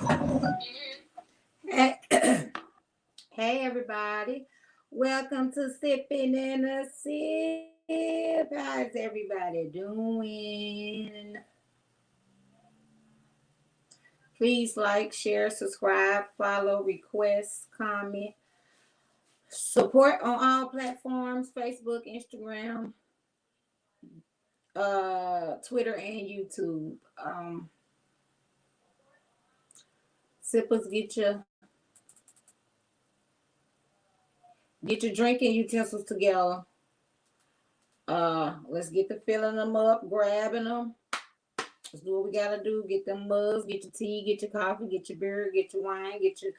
Hey, hey everybody. Welcome to Sipping in a Sip. How's everybody doing? Please like, share, subscribe, follow, request, comment, support on all platforms, Facebook, Instagram, Twitter, and YouTube. Sippers, get your drinking utensils together. Let's get the filling them up, grabbing them. Let's do what we gotta do. Get them mugs, get your tea, get your coffee, get your beer, get your wine, get your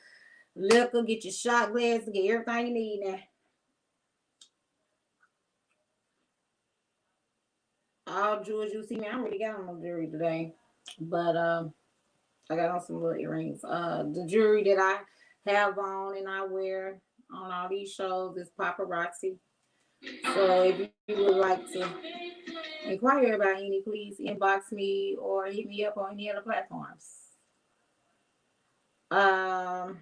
liquor, get your shot glass, get everything you need now. All jewels you see me, I already got on no jewelry today. But I got on some little earrings. The jewelry that I have on and I wear on all these shows is paparazzi. So if you would like to inquire about any, please inbox me or hit me up on any other platforms. Um,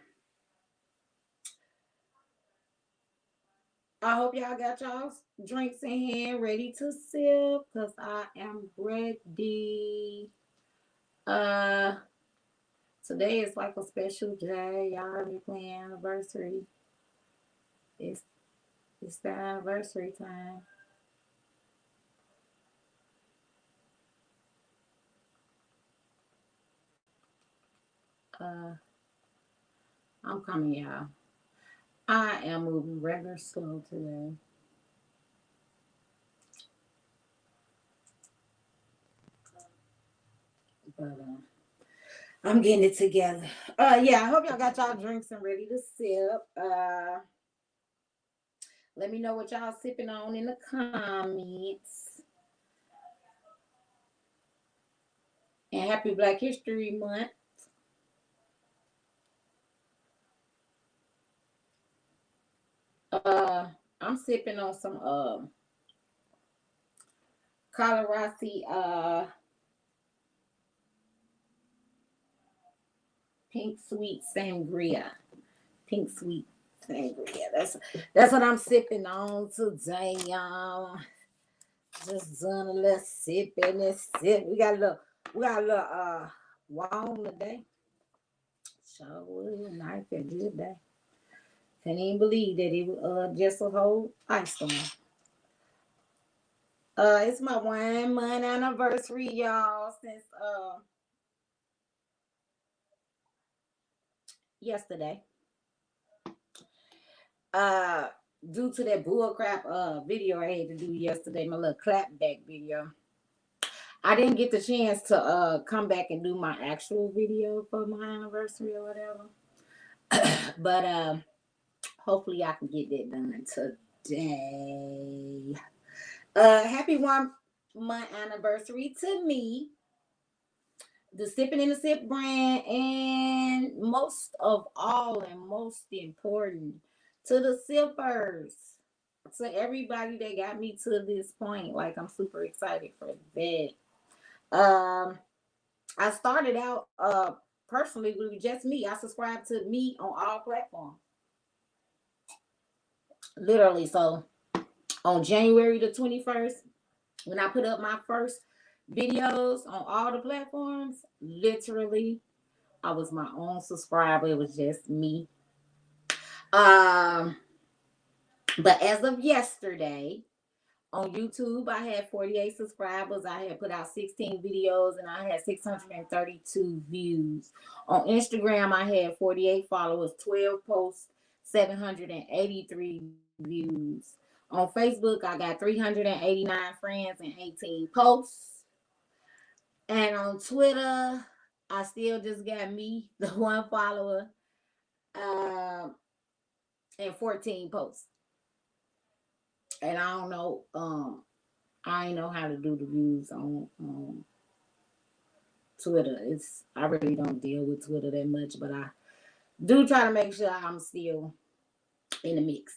I hope y'all got y'all's drinks in hand, ready to sip, cause I am ready. Uh, Today is like a special day. Y'all heard me playing anniversary. It's it's the anniversary time. Uh, I'm coming, y'all. I am moving rather slow today, but I'm getting it together. Yeah, I hope y'all got y'all drinks and ready to sip. Let me know what y'all sipping on in the comments. And happy Black History Month. Uh, I'm sipping on some Colorado pink sweet sangria. Pink sweet sangria. That's what I'm sipping on today, y'all. Just doing a little sipping and sip. We got a little warm today. So nice and good day. Can't even believe that it was just a whole ice storm. It's my 1 month anniversary, y'all, since yesterday. Uh Due to that bullcrap video I had to do yesterday, my little clapback video. I didn't get the chance to come back and do my actual video for my anniversary or whatever. But hopefully I can get that done today. Happy 1 month anniversary to me, the Sipping in the Sip brand, and most of all, and most important, to the sippers, to everybody that got me to this point. Like, I'm super excited for that. Um, I started out personally with just me. I subscribed to me on all platforms, literally. So on January the 21st, when I put up my first videos on all the platforms, literally, I was my own subscriber. It was just me. Um, but as of yesterday, on YouTube, I had 48 subscribers. I had put out 16 videos and I had 632 views. On Instagram, I had 48 followers, 12 posts, 783 views. On Facebook, I got 389 friends and 18 posts. And on Twitter, I still just got me, the one follower, um, and 14 posts. And I don't know, I know how to do the views on Twitter. I really don't deal with Twitter that much, but I do try to make sure I'm still in the mix.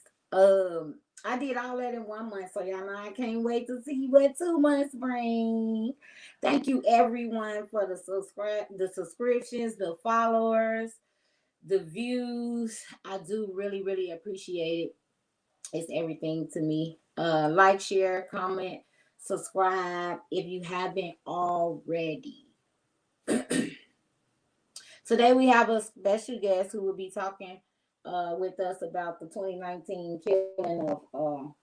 I did all that in 1 month, so y'all know I can't wait to see what 2 months bring. Thank you everyone for the subscriptions, the followers, the views. I do really, really appreciate it. It's everything to me. Like, share, comment, subscribe if you haven't already. Today we have a special guest who will be talking with us about the 2019 killing of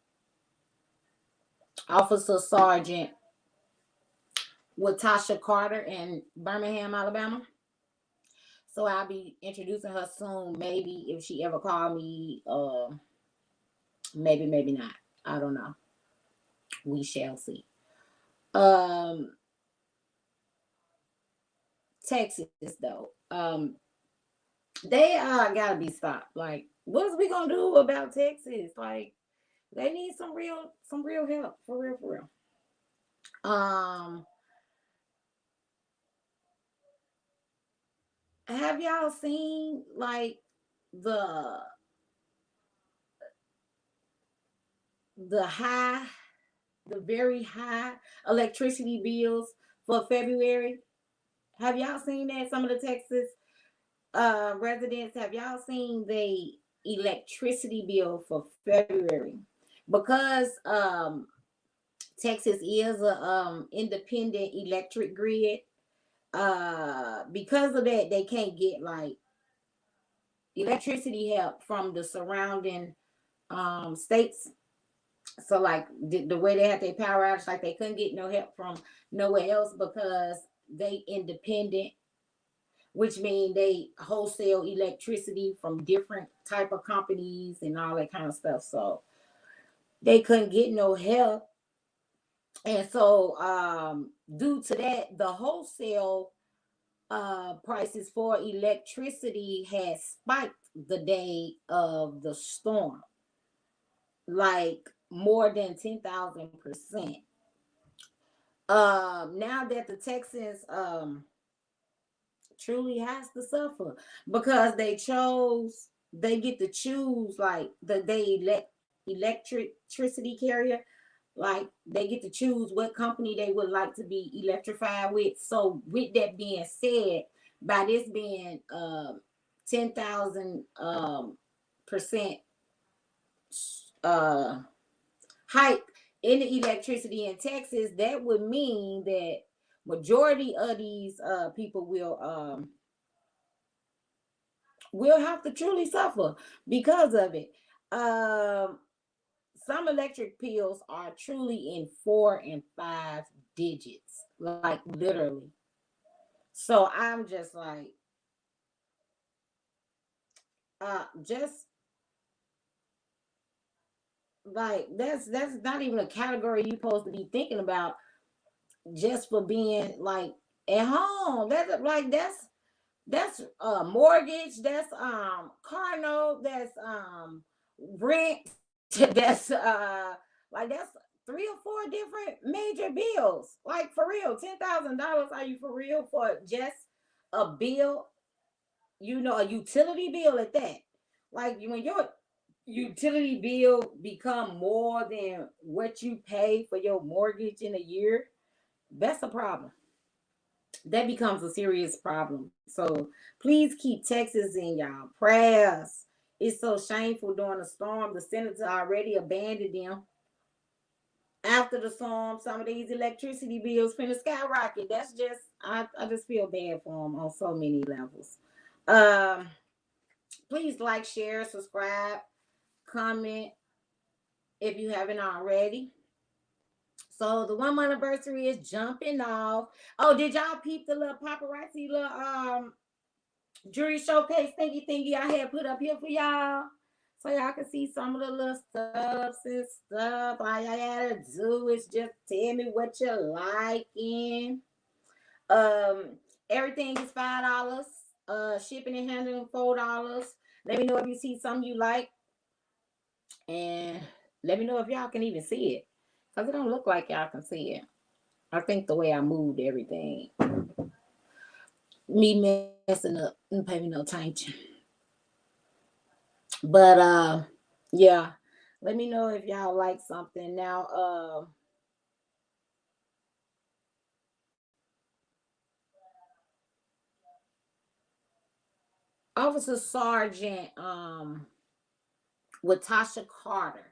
Officer Sergeant WyTasha Carter in Birmingham, Alabama. So I'll be introducing her soon. Maybe if she ever call me, maybe, maybe not. I don't know. We shall see. Um, Texas though, they gotta be stopped. Like, what is we gonna do about Texas? Like, they need some real help for real, for real. Um, have y'all seen like the the high, the very high electricity bills for February? Have y'all seen that? Some of the Texas residents, have y'all seen the electricity bill for February? Because Texas is a independent electric grid. Because of that, they can't get like electricity help from the surrounding states. So like the way they had their power outage, like they couldn't get no help from nowhere else because they independent, which means they wholesale electricity from different type of companies and all that kind of stuff. So they couldn't get no help. And so due to that, the wholesale prices for electricity had spiked the day of the storm, like more than 10,000%. Now that the Texans truly has to suffer because they get to choose like electricity carrier, like they get to choose what company they would like to be electrified with. So with that being said, by this being 10,000 percent uh hike in the electricity in Texas, that would mean that majority of these people will have to truly suffer because of it. Um, some electric pills are truly in 4 and 5 digits, like literally. So I'm just like, just like that's not even a category you're supposed to be thinking about just for being like at home. That's mortgage, that's car note, that's rent, that's like that's 3 or 4 different major bills. Like for real, $10,000. Are you for real for just a bill? You know, a utility bill at that. Like when your utility bill become more than what you pay for your mortgage in a year, that's a problem. That becomes a serious problem. So please keep Texas in y'all prayers. It's so shameful during the storm. The senator already abandoned them. After the storm, some of these electricity bills finna skyrocket. That's just I just feel bad for them on so many levels. Um, please like, share, subscribe, comment if you haven't already. So the 1 month anniversary is jumping off. Oh, did y'all peep the little paparazzi little jewelry showcase thingy I had put up here for y'all? So y'all can see some of the little stuffs and stuff. All y'all gotta do is just tell me what you're liking. Um, everything is $5. Shipping and handling $4. Let me know if you see something you like, and let me know if y'all can even see it, cause it don't look like y'all can see it. I think the way I moved everything, me messing up, and pay me no attention. But yeah, Let me know if y'all like something. Now, Officer Sergeant WyTasha Carter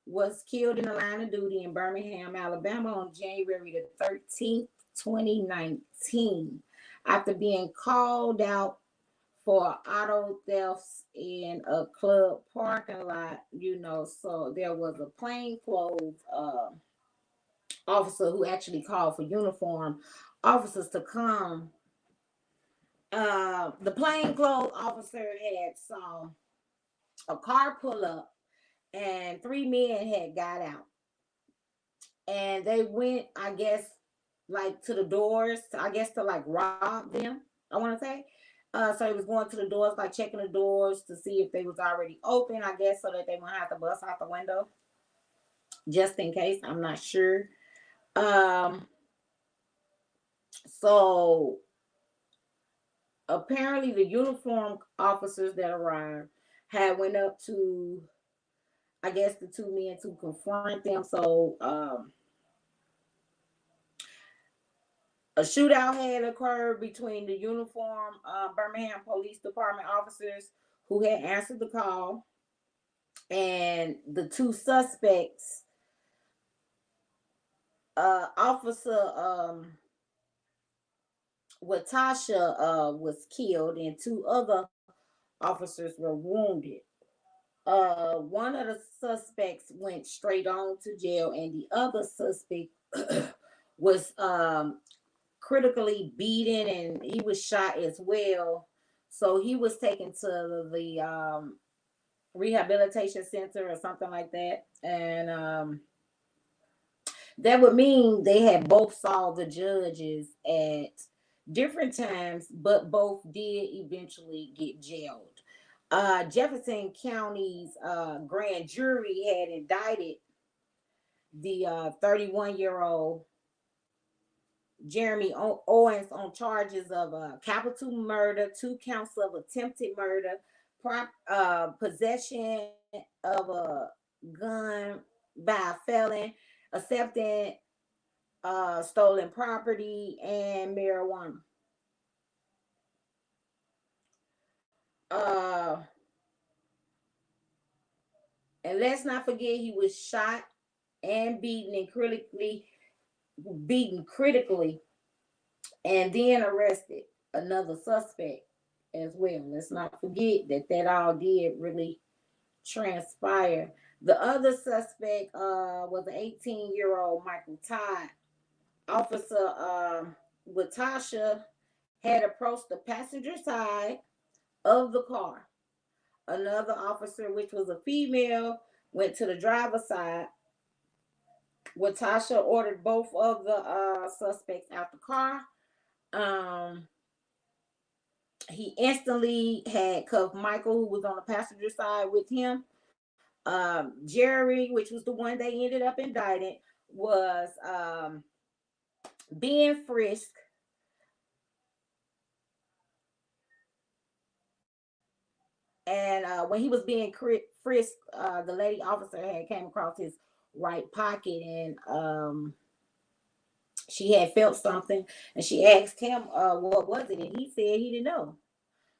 was killed in the line of duty in Birmingham, Alabama on January the 13th, 2019, after being called out for auto thefts in a club parking lot. So there was a plainclothes officer who actually called for uniform officers to come. The plainclothes officer had saw a car pull up, and three men had got out, and they went, I guess, like to the doors, I guess to like rob them, I want to say. So he was going to the doors, like checking the doors to see if they was already open, I guess, so that they wouldn't have to bust out the window, just in case. I'm not sure. Um, so apparently the uniform officers that arrived had went up to, I guess, the two men to confront them. So a shootout had occurred between the uniform Birmingham Police Department officers who had answered the call and the two suspects. Officer WyTasha was killed, and two other officers were wounded. One of the suspects went straight on to jail, and the other suspect was critically beaten, and he was shot as well. So he was taken to the rehabilitation center or something like that, and that would mean they had both saw the judges at different times, but both did eventually get jailed. Jefferson County's grand jury had indicted the 31-year-old Jeremy Owens on charges of capital murder, 2 counts of attempted murder, possession of a gun by a felon, accepting stolen property, and marijuana. Uh, and let's not forget he was shot and beaten critically, and then arrested another suspect as well. Let's not forget that all did really transpire. The other suspect was an 18-year-old Michael Todd. Officer WyTasha had approached the passenger side of the car. Another officer, which was a female, went to the driver's side. WyTasha ordered both of the suspects out the car. Um, he instantly had cuffed Michael, who was on the passenger side with him. Jerry, which was the one they ended up indicting, was being frisked. And when he was being frisked, the lady officer had came across his right pocket, and she had felt something, and she asked him what was it, and he said he didn't know.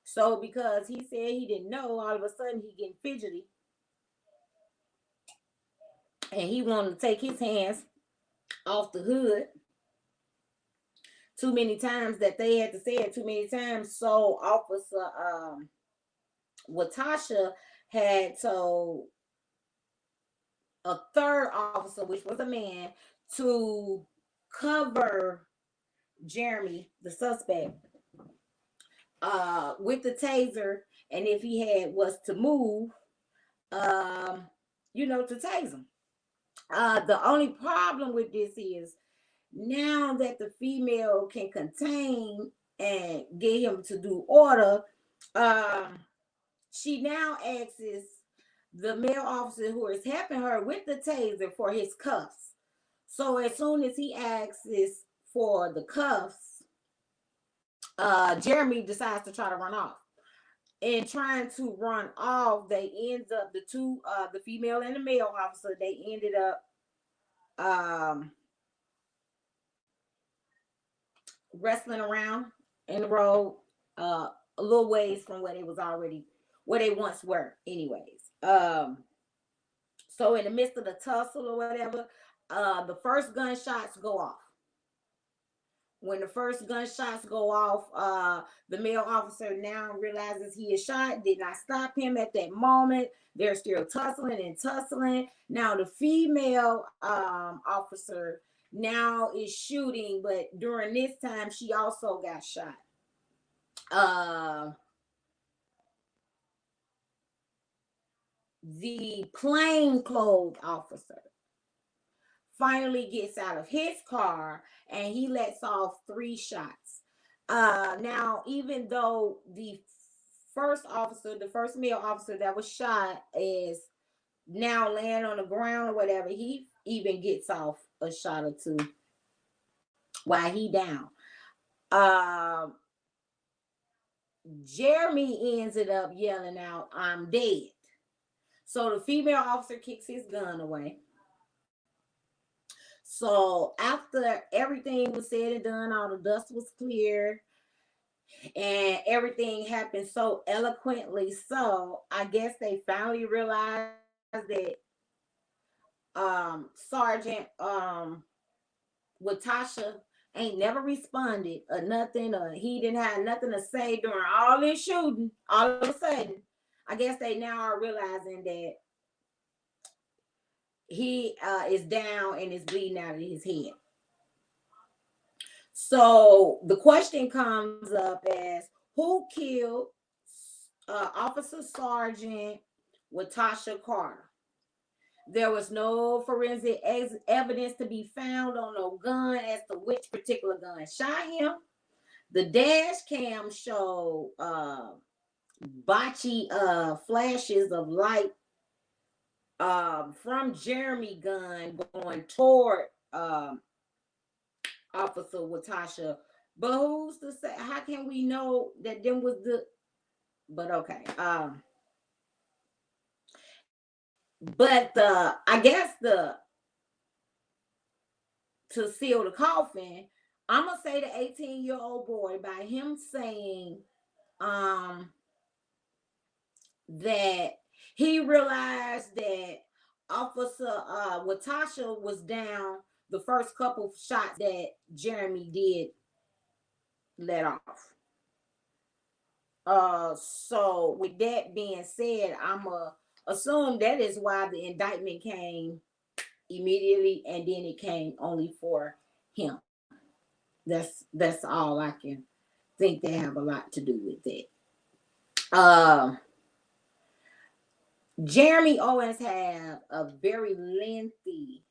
So because he said he didn't know, all of a sudden he getting fidgety, and he wanted to take his hands off the hood too many times, that they had to say it too many times. So Officer WyTasha had told a third officer, which was a man, to cover Jeremy, the suspect, with the taser, and if he had was to move, um, to tase him. The only problem with this is, now that the female can contain and get him to do order, um, she now asks the male officer who is helping her with the taser for his cuffs. So as soon as he asks for the cuffs, Jeremy decides to try to run off. in trying to run off, they ends up the female and the male officer. They ended up um, wrestling around in the road, a little ways from where they once were. Anyways, so in the midst of the tussle or whatever, the first gunshots go off. When the first gunshots go off, the male officer now realizes he is shot, did not stop him at that moment. They're still tussling and tussling. Now the female officer now is shooting, but during this time she also got shot. The plainclothes officer finally gets out of his car and he lets off 3 shots. Now, even though the first male officer that was shot is now laying on the ground or whatever, he even gets off a shot or two while he down. Jeremy ends it up yelling out, "I'm dead." So the female officer kicks his gun away. So after everything was said and done, all the dust was cleared, and everything happened so eloquently. So I guess they finally realized that Sergeant WyTasha ain't never responded or nothing, or he didn't have nothing to say during all this shooting. All of a sudden, I guess they now are realizing that he is down and is bleeding out of his head. So the question comes up as, who killed Officer Sergeant WyTasha Carter? There was no forensic evidence to be found on no gun as to which particular gun shot him. The dash cam showed botchy flashes of light from Jeremy gun going toward Officer WyTasha. But who's to say? How can we know that them was the? But okay. But I guess to seal the coffin, I'm gonna say the 18-year-old boy, by him saying that he realized that Officer WyTasha was down the first couple shots that Jeremy did let off. So with that being said, I'ma assume that is why the indictment came immediately, and then it came only for him. That's all I can think. They have a lot to do with it. Jeremy Owens had a very lengthy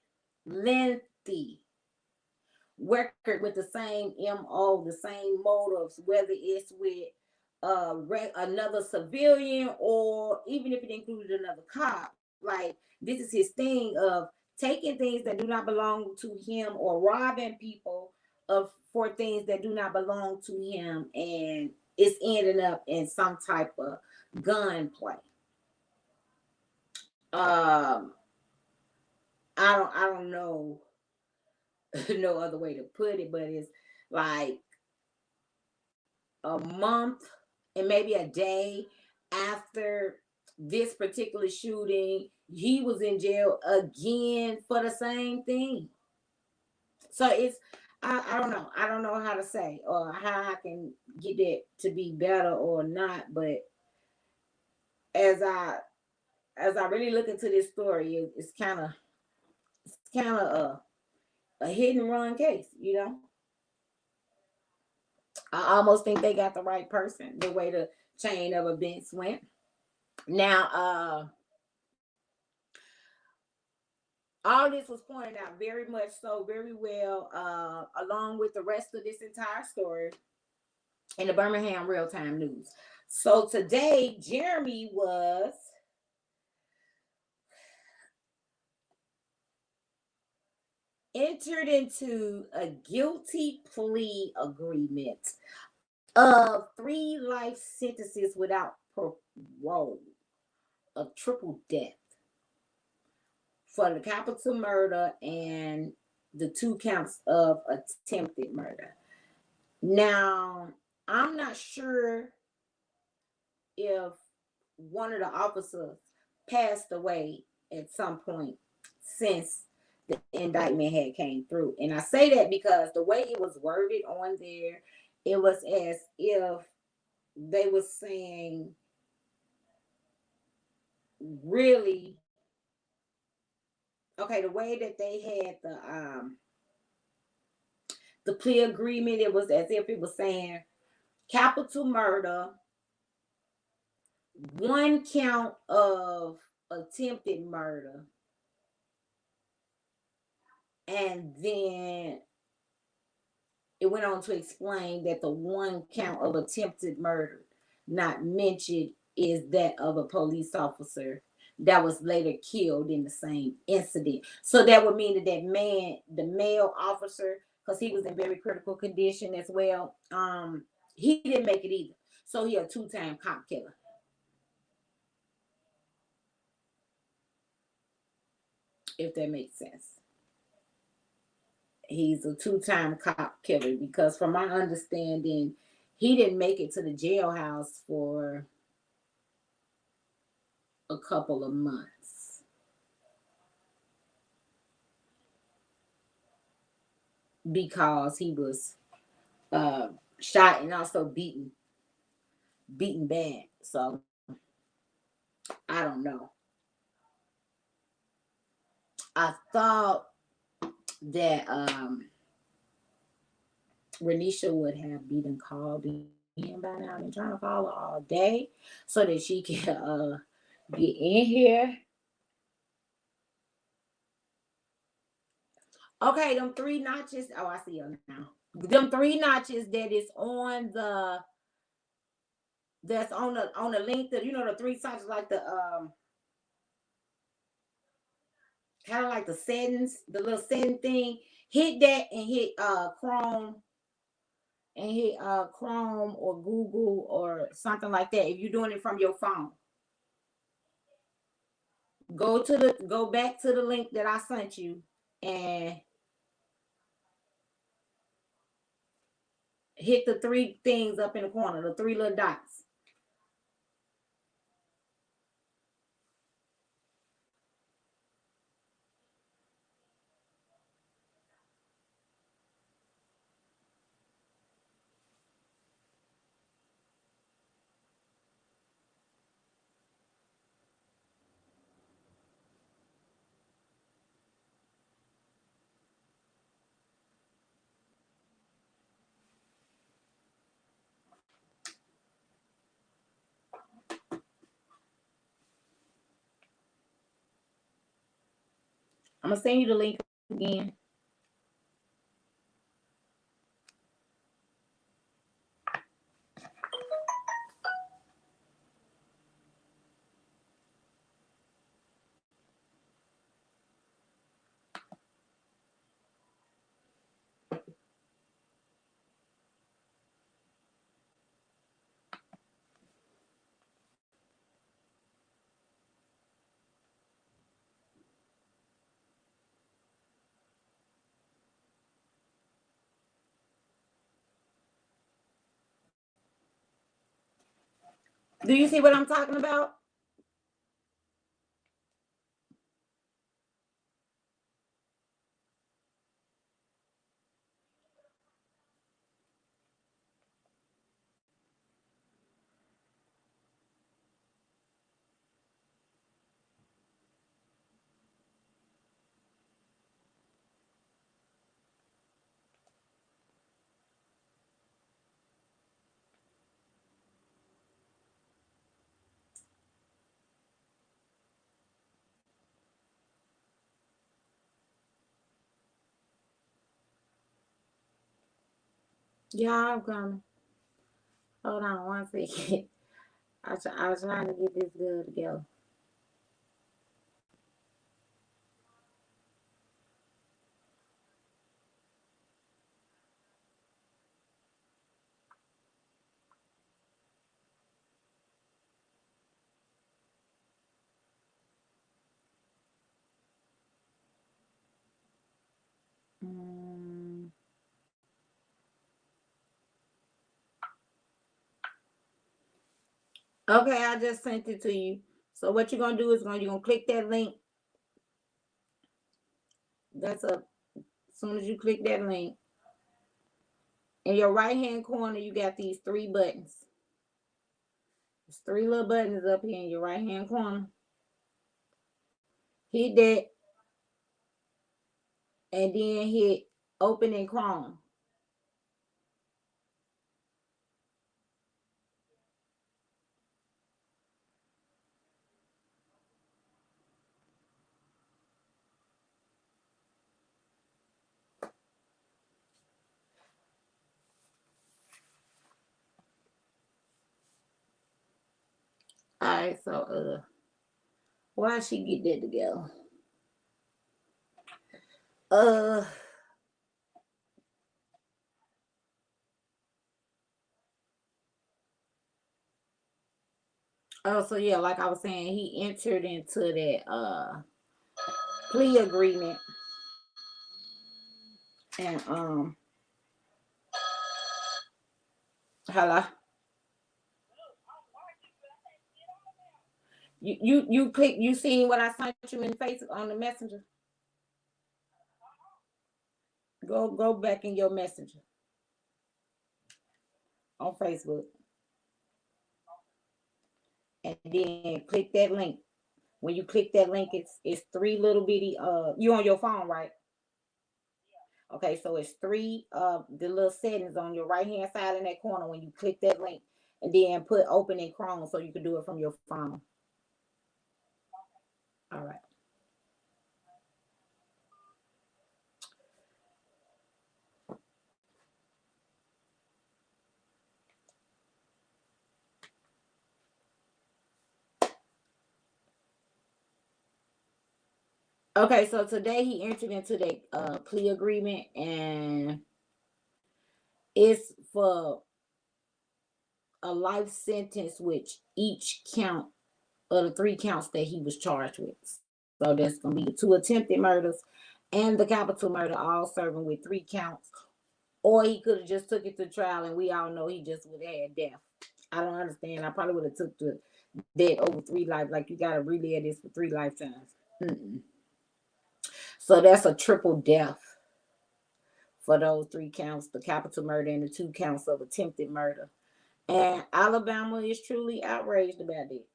record with the same MO, the same motives, whether it's with another civilian or even if it included another cop. Like, this is his thing of taking things that do not belong to him or robbing people of for things that do not belong to him, and it's ending up in some type of gunplay. I don't know no other way to put it, but it's like a month and maybe a day after this particular shooting, he was in jail again for the same thing. So it's I don't know. I don't know how to say or how I can get that to be better or not. But as I really look into this story, it's kind of a hit and run case, you know. I almost think they got the right person, the way the chain of events went. Now, all this was pointed out very much so, very well, along with the rest of this entire story in the Birmingham Real Time News. So today, Jeremy was entered into a guilty plea agreement of 3 life sentences without parole, a triple death for the capital murder and the 2 counts of attempted murder. Now, I'm not sure if one of the officers passed away at some point since the indictment had came through. And I say that because the way it was worded on there, it was as if they were saying, really, okay, the way that they had the plea agreement, it was as if it was saying capital murder, 1 count of attempted murder, and then it went on to explain that the 1 count of attempted murder not mentioned is that of a police officer that was later killed in the same incident. So that would mean that that man, the male officer, because he was in very critical condition as well, he didn't make it either. So he a 2-time cop killer. If that makes sense. He's a 2-time cop killer because from my understanding, he didn't make it to the jailhouse for a couple of months because he was shot and also beaten bad. So I don't know. I thought that Renisha would have been called in by now. I've been trying to call her all day so that she can get in here. Okay, them 3 notches. Oh, I see her now. Them 3 notches that is on the that's on the link, that the 3 notches, like the kind of like the settings, the little setting thing. Hit that and hit Chrome or Google or something like that. If you're doing it from your phone, go back to the link that I sent you and hit the 3 things up in the corner, the 3 little dots. I'm gonna send you the link again. Do you see what I'm talking about? Yeah, I'm coming. Hold on 1 second. I was trying to get this good together. Okay, I just sent it to you. So what you're gonna do is you're gonna click that link. That's up. As soon as you click that link, in your right hand corner, you got these three buttons. There's three little buttons up here in your right hand corner. Hit that, and then hit open in Chrome. All right, so why she get that together? Uh oh, so yeah, like I was saying, he entered into that plea agreement, and hello. You click, you seen what I sent you in Facebook on the messenger? Go back in your messenger on Facebook, and then click that link. When you click that link, it's three little bitty you on your phone, right? Okay, so it's three the little settings on your right hand side in that corner when you click that link, and then put open in Chrome so you can do it from your phone. All right. Okay, so today he entered into the plea agreement, and it's for a life sentence, which each count of the three counts that he was charged with. So that's gonna be the two attempted murders and the capital murder, all serving with three counts. Or he could have just took it to trial, and we all know he just would have had death. I don't understand. I probably would have took the dead over three lives. Like, you gotta relive this for three lifetimes. Mm-mm. So that's a triple death for those three counts: the capital murder and the two counts of attempted murder. And Alabama is truly outraged about it.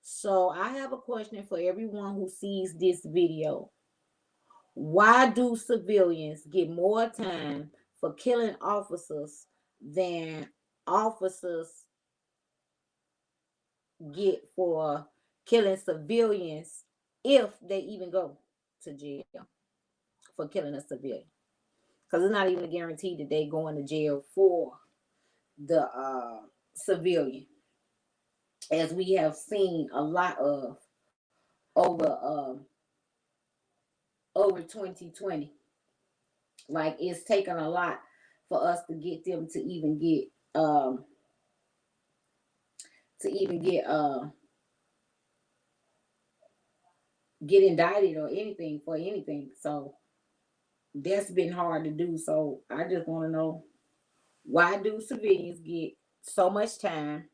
So I have a question for everyone who sees this video. Why do civilians get more time for killing officers than officers get for killing civilians, if they even go to jail for killing a civilian? Because it's not even a guarantee that they going to jail for the civilian, as we have seen a lot of over over 2020. Like, it's taken a lot for us to get them to even get to even get indicted or anything for anything. So that's been hard to do. So I just want to know, why do civilians get so much time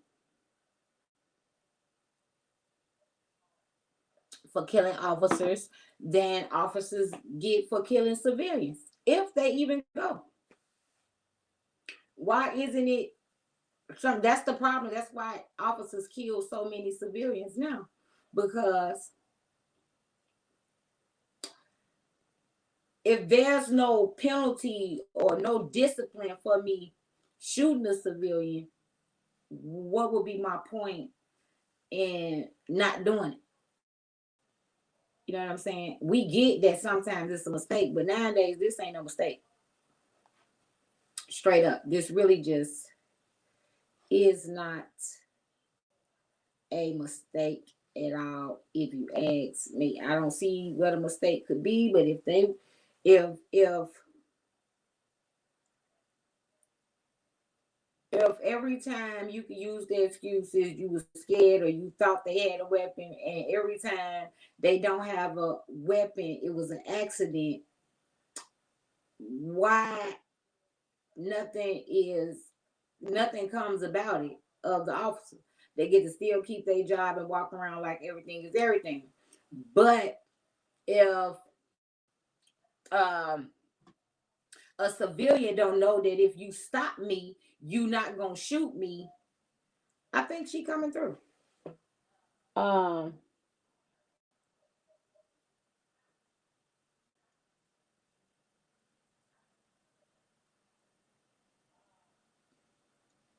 for killing officers than officers get for killing civilians, if they even go? Why isn't it some? That's the problem. That's why officers kill so many civilians now, because if there's no penalty or no discipline for me shooting a civilian, what would be my point in not doing it? You know what I'm saying? We get that sometimes it's a mistake, but nowadays this ain't no mistake. Straight up, this really just is not a mistake at all. If you ask me, I don't see what a mistake could be. But if every time you could use the excuses, you were scared or you thought they had a weapon, and every time they don't have a weapon, it was an accident, why nothing is nothing comes about it? of the officer. They get to still keep their job and walk around like everything is everything. But if um, a civilian don't know that if you stop me, you not gonna shoot me, I think she coming through. Um,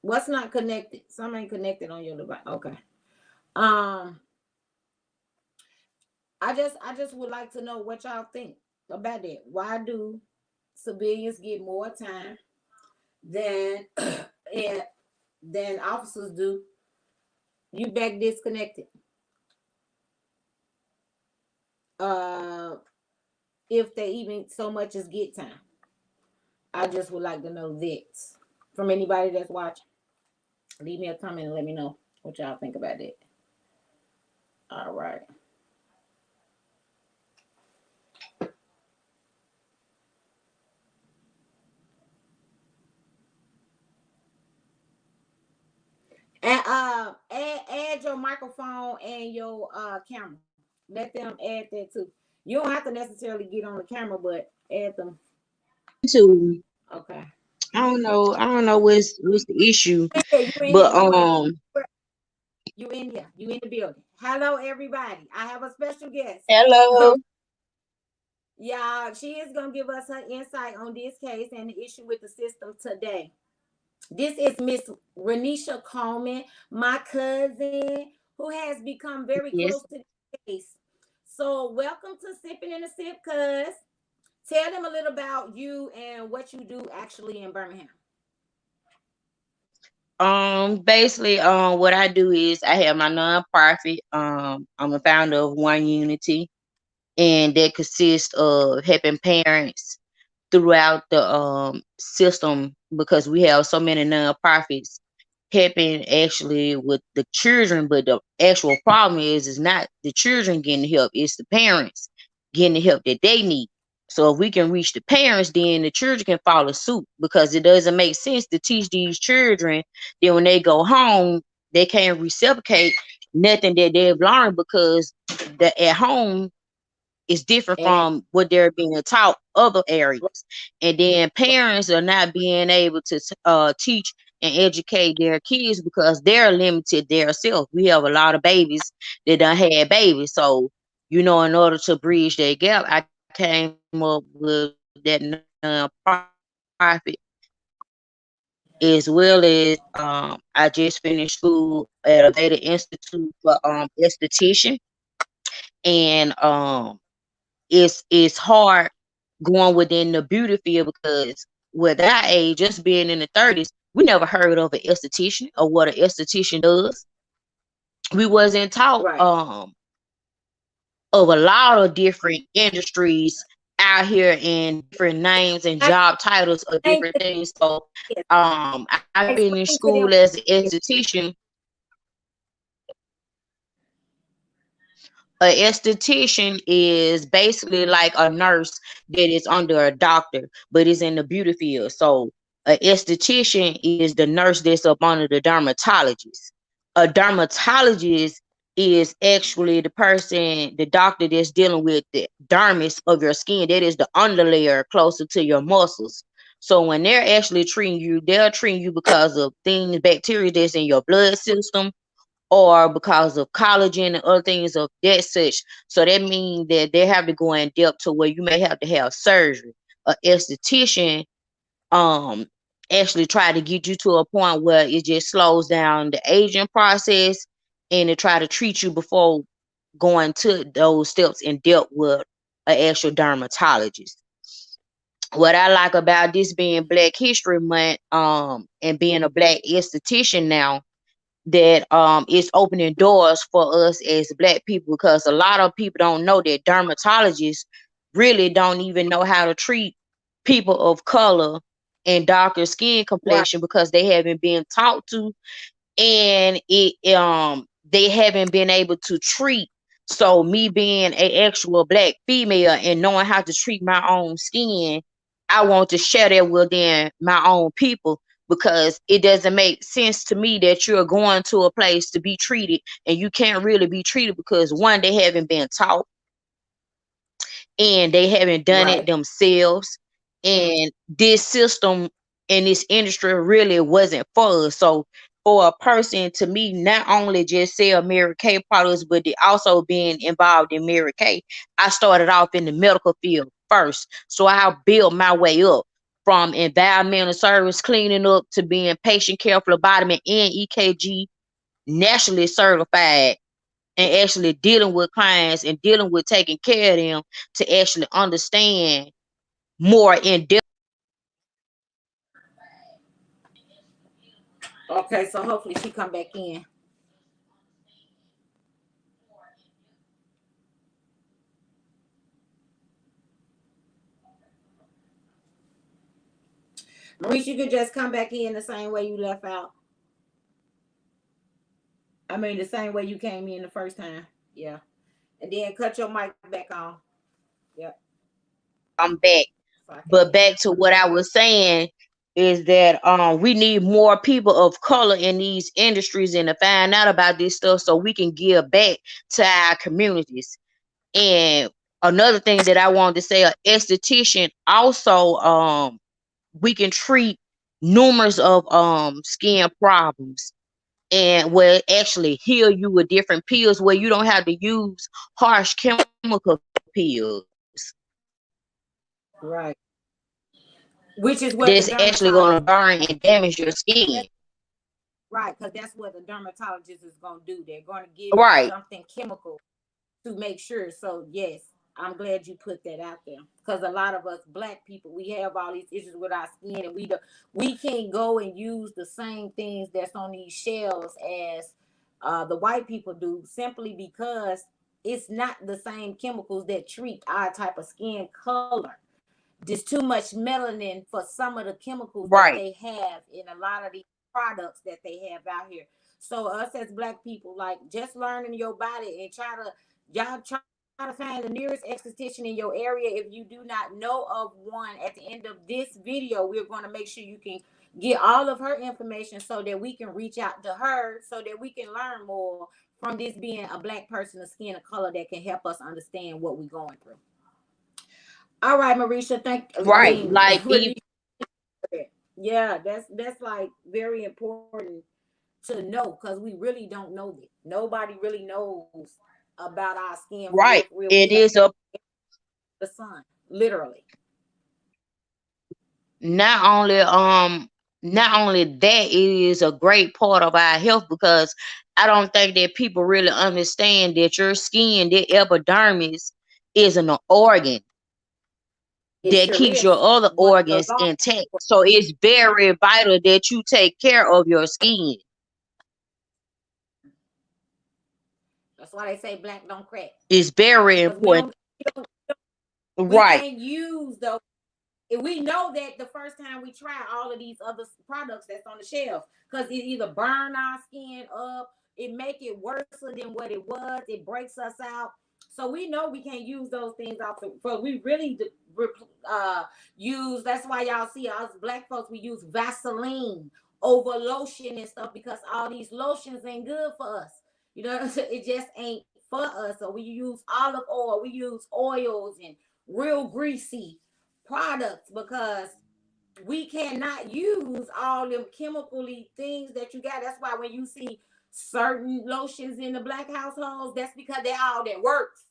what's not connected? Some ain't connected on your device. Okay. Um, I just would like to know what y'all think about that. Why do civilians get more time than and than officers do? You back disconnected. Uh, if they even so much as get time. I just would like to know that from anybody that's watching. Leave me a comment and let me know what y'all think about that. All right. And add your microphone and your camera. Let them add that too. You don't have to necessarily get on the camera, but add them. Too. Okay. I don't know what's the issue, Yeah, you in here. but You in here. You in the building. Hello, everybody. I have a special guest. hello. Y'all, she is gonna give us her insight on this case and the issue with the system today. This is Miss Renisha Coleman, my cousin, who has become very Yes. close to the case. So, welcome to Sipping in the Sip, cuz. Tell them a little about you and what you do actually in Birmingham. Basically, what I do is I have my nonprofit. I'm a founder of One Unity, and that consists of helping parents throughout the system because we have so many nonprofits helping actually with the children, but the actual problem is not the children getting help, it's the parents getting the help that they need. So if we can reach the parents, then the children can follow suit because it doesn't make sense to teach these children. Then when they go home, they can't reciprocate nothing that they've learned because the at home is different And from what they're being taught other areas. And then parents are not being able to teach and educate their kids because they're limited themselves. We have a lot of babies that done had babies. So, in order to bridge that gap, I came up with that nonprofit as well as I just finished school at a Data Institute for esthetician. And it's hard going within the beauty field because with our age, just being in the 30s, we never heard of an esthetician or what an esthetician does. We wasn't taught right. of a lot of different industries out here and different names and I job titles of explain different to things. So them. I finished Explain to them. school as an esthetician. A esthetician is basically like a nurse that is under a doctor, but is in the beauty field. So a esthetician is the nurse that's up under the dermatologist. A dermatologist is actually the person, the doctor that's dealing with the dermis of your skin. That is the underlayer closer to your muscles. So when they're actually treating you, they're treating you because of things, bacteria that's in your blood system or because of collagen and other things of that such. So that means that they have to go in depth to where you may have to have surgery. A esthetician um actually try to get you to a point where it just slows down the aging process and to try to treat you before going to those steps in depth with an actual dermatologist. What I like about this being Black History Month, and being a black esthetician now, that it's opening doors for us as black people because a lot of people don't know that dermatologists really don't even know how to treat people of color and darker skin Right. complexion because they haven't been taught to, and they haven't been able to treat. So me being a actual black female and knowing how to treat my own skin, I want to share that within my own people because it doesn't make sense to me that you're going to a place to be treated and you can't really be treated because one, they haven't been taught and they haven't done it Right. themselves. And this system and this industry really wasn't for us. So for a person to me, not only just sell Mary Kay products, but they also being involved in Mary Kay, I started off in the medical field first. So I built my way up from environmental service cleaning up to being patient care phlebotomy and EKG nationally certified and actually dealing with clients and dealing with taking care of them to actually understand more in depth. Okay, so hopefully she come back in. Maurice, you could just come back in the same way you left out. I mean, the same way you came in the first time. Yeah. And then cut your mic back on. Yep. I'm back. So I can But hear. back to what I was saying is that we need more people of color in these industries and to find out about this stuff so we can give back to our communities. And another thing that I wanted to say, an esthetician also we can treat numerous of skin problems and will actually heal you with different pills where you don't have to use harsh chemical pills Right. Which is what the that's actually going to dermatologist. burn and damage your skin. That's right, because that's what the dermatologist is going to do. They're going to give you Right, something chemical to make sure. So yes, I'm glad you put that out there because a lot of us black people we have all these issues with our skin, and we can't go and use the same things that's on these shelves as the white people do, simply because it's not the same chemicals that treat our type of skin color. There's too much melanin for some of the chemicals that right, they have in a lot of these products that they have out here. So us as black people, like just learning your body and y'all try to find the nearest esthetician in your area. If you do not know of one, at the end of this video, we're going to make sure you can get all of her information so that we can reach out to her so that we can learn more from this being a black person of skin of color that can help us understand what we're going through. All right, Marisha. I right. mean, Like even yeah, that's like very important to know because we really don't know that. Nobody really knows about our skin for real. right. For real, we It have is a the sun, literally. not only not only that, it is a great part of our health because I don't think that people really understand that your skin, the epidermis, is an organ It that sure keeps your is other one of the organs long. intact. So it's very vital that you take care of your skin. That's why they say black don't crack It's very because important. we Right, can't use those. And we know that the first time we try all of these other products that's on the shelf, because it either burn our skin up, it make it worse than what it was, it breaks us out. So we know we can't use those things off. But we really uh, use. That's why y'all see us black folks. We use Vaseline over lotion and stuff because all these lotions ain't good for us. You know, it just ain't for us. So we use olive oil. We use oils and real greasy products because we cannot use all them chemically things that you got. That's why when you see certain lotions in the black households, that's because they're all that works.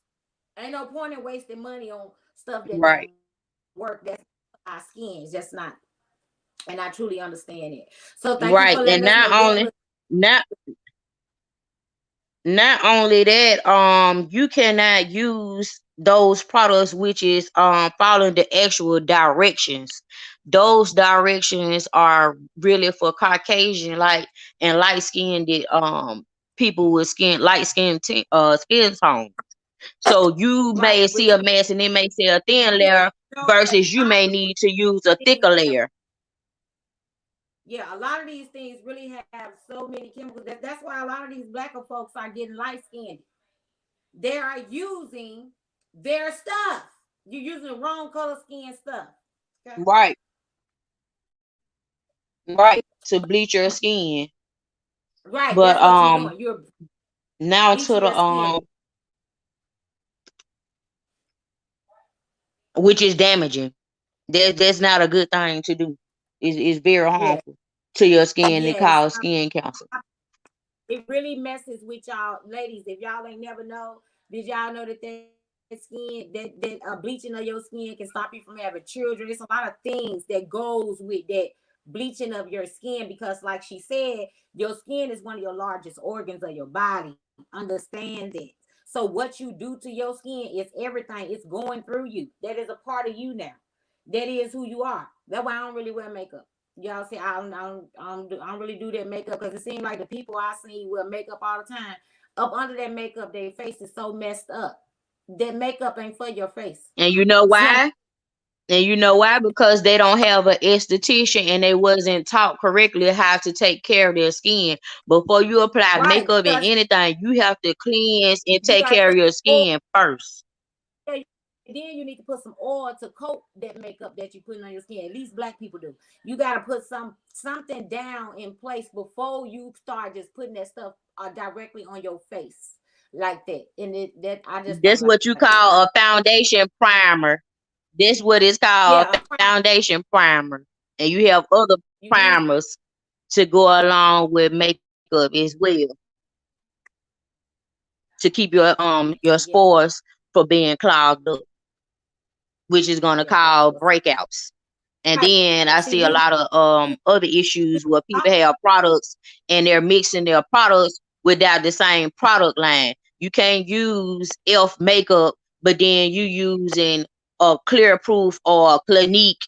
Ain't no point in wasting money on stuff that don't right, work. That's our skin. It's just not. And I truly understand it. So thank you for letting right. us know And that was not not only that, you cannot use those products which is following the actual directions. Those directions are really for Caucasian like and light skinned people with skin tone. So you right, may which see a mask and it may say a thin layer you know that versus a you lot may of need to use a things thicker have, layer. yeah, a lot of these things really have so many chemicals that's why a lot of these blacker folks are getting light skinned. They are using their stuff. You're using the wrong color skin stuff. Okay. Right, right. to bleach your skin. Right, But that's what you're doing. You're now to bleaching the your skin. which is damaging. That's not a good thing to do. It's very Yeah, harmful to your skin. It yes. causes skin cancer. It really messes with y'all, ladies. If y'all ain't never know, did y'all know that that bleaching of your skin can stop you from having children? There's a lot of things that goes with that bleaching of your skin because, like she said, your skin is one of your largest organs of your body. Understand that. So what you do to your skin is everything. It's going through you. That is a part of you now. That is who you are. That's why I don't really wear makeup. Y'all see, I don't really do that makeup because it seems like the people I see wear makeup all the time. Up under that makeup, their face is so messed up. That makeup ain't for your face. And you know It's not why? And you know why? Because they don't have an esthetician and they wasn't taught correctly how to take care of their skin. Before you apply right makeup and because anything, you have to cleanse and you take got to care of put your oil. skin first. And then you need to put some oil to coat that makeup that you putting on your skin. At least black people do. You got to put something down in place before you start just putting that stuff directly on your face like that. And that I just don't That's like what you that. call a foundation primer. That's what it's called, Yeah, foundation primer. And you have other you need primers to go along with makeup as well to keep your yeah, spores from being clogged up, which is gonna yeah. That's cause what's breakouts. And right. then I See see a me. lot of other issues where people have products and they're mixing their products without the same product line. You can't use elf makeup, but then you using a clear proof or a clinique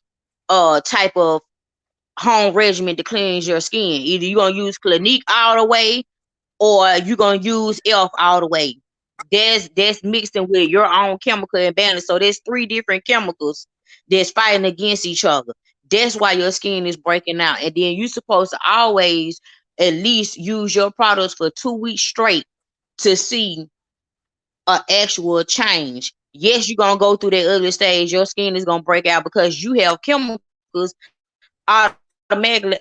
type of home regimen to cleanse your skin. Either you're gonna use clinique all the way or you gonna use elf all the way. That's mixing with your own chemical imbalance. So there's three different chemicals that's fighting against each other. That's why your skin is breaking out. And then you're supposed to always at least use your products for 2 weeks straight to see an actual change. Yes, you're gonna go through that ugly stage. Your skin is gonna break out because you have chemicals automatically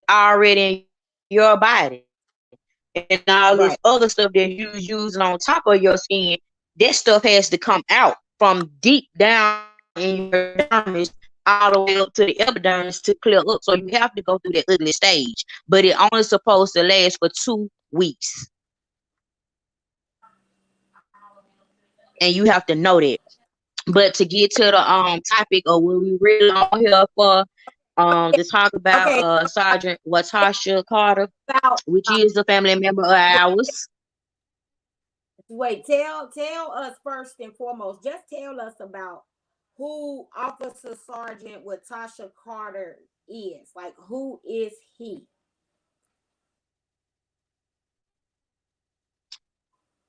already in your body. And all this other stuff that you using on top Right, of your skin, that stuff has to come out from deep down in your dermis all the way up to the epidermis to clear up. So you have to go through that ugly stage. But it only supposed to last for 2 weeks. And you have to know that. But to get to the topic of what we really on here for, to talk about okay. Sergeant WyTasha Carter, About which is a family member of ours. wait, tell us first and foremost. Just tell us about who Officer Sergeant with Tasha Carter is. Like, who is he?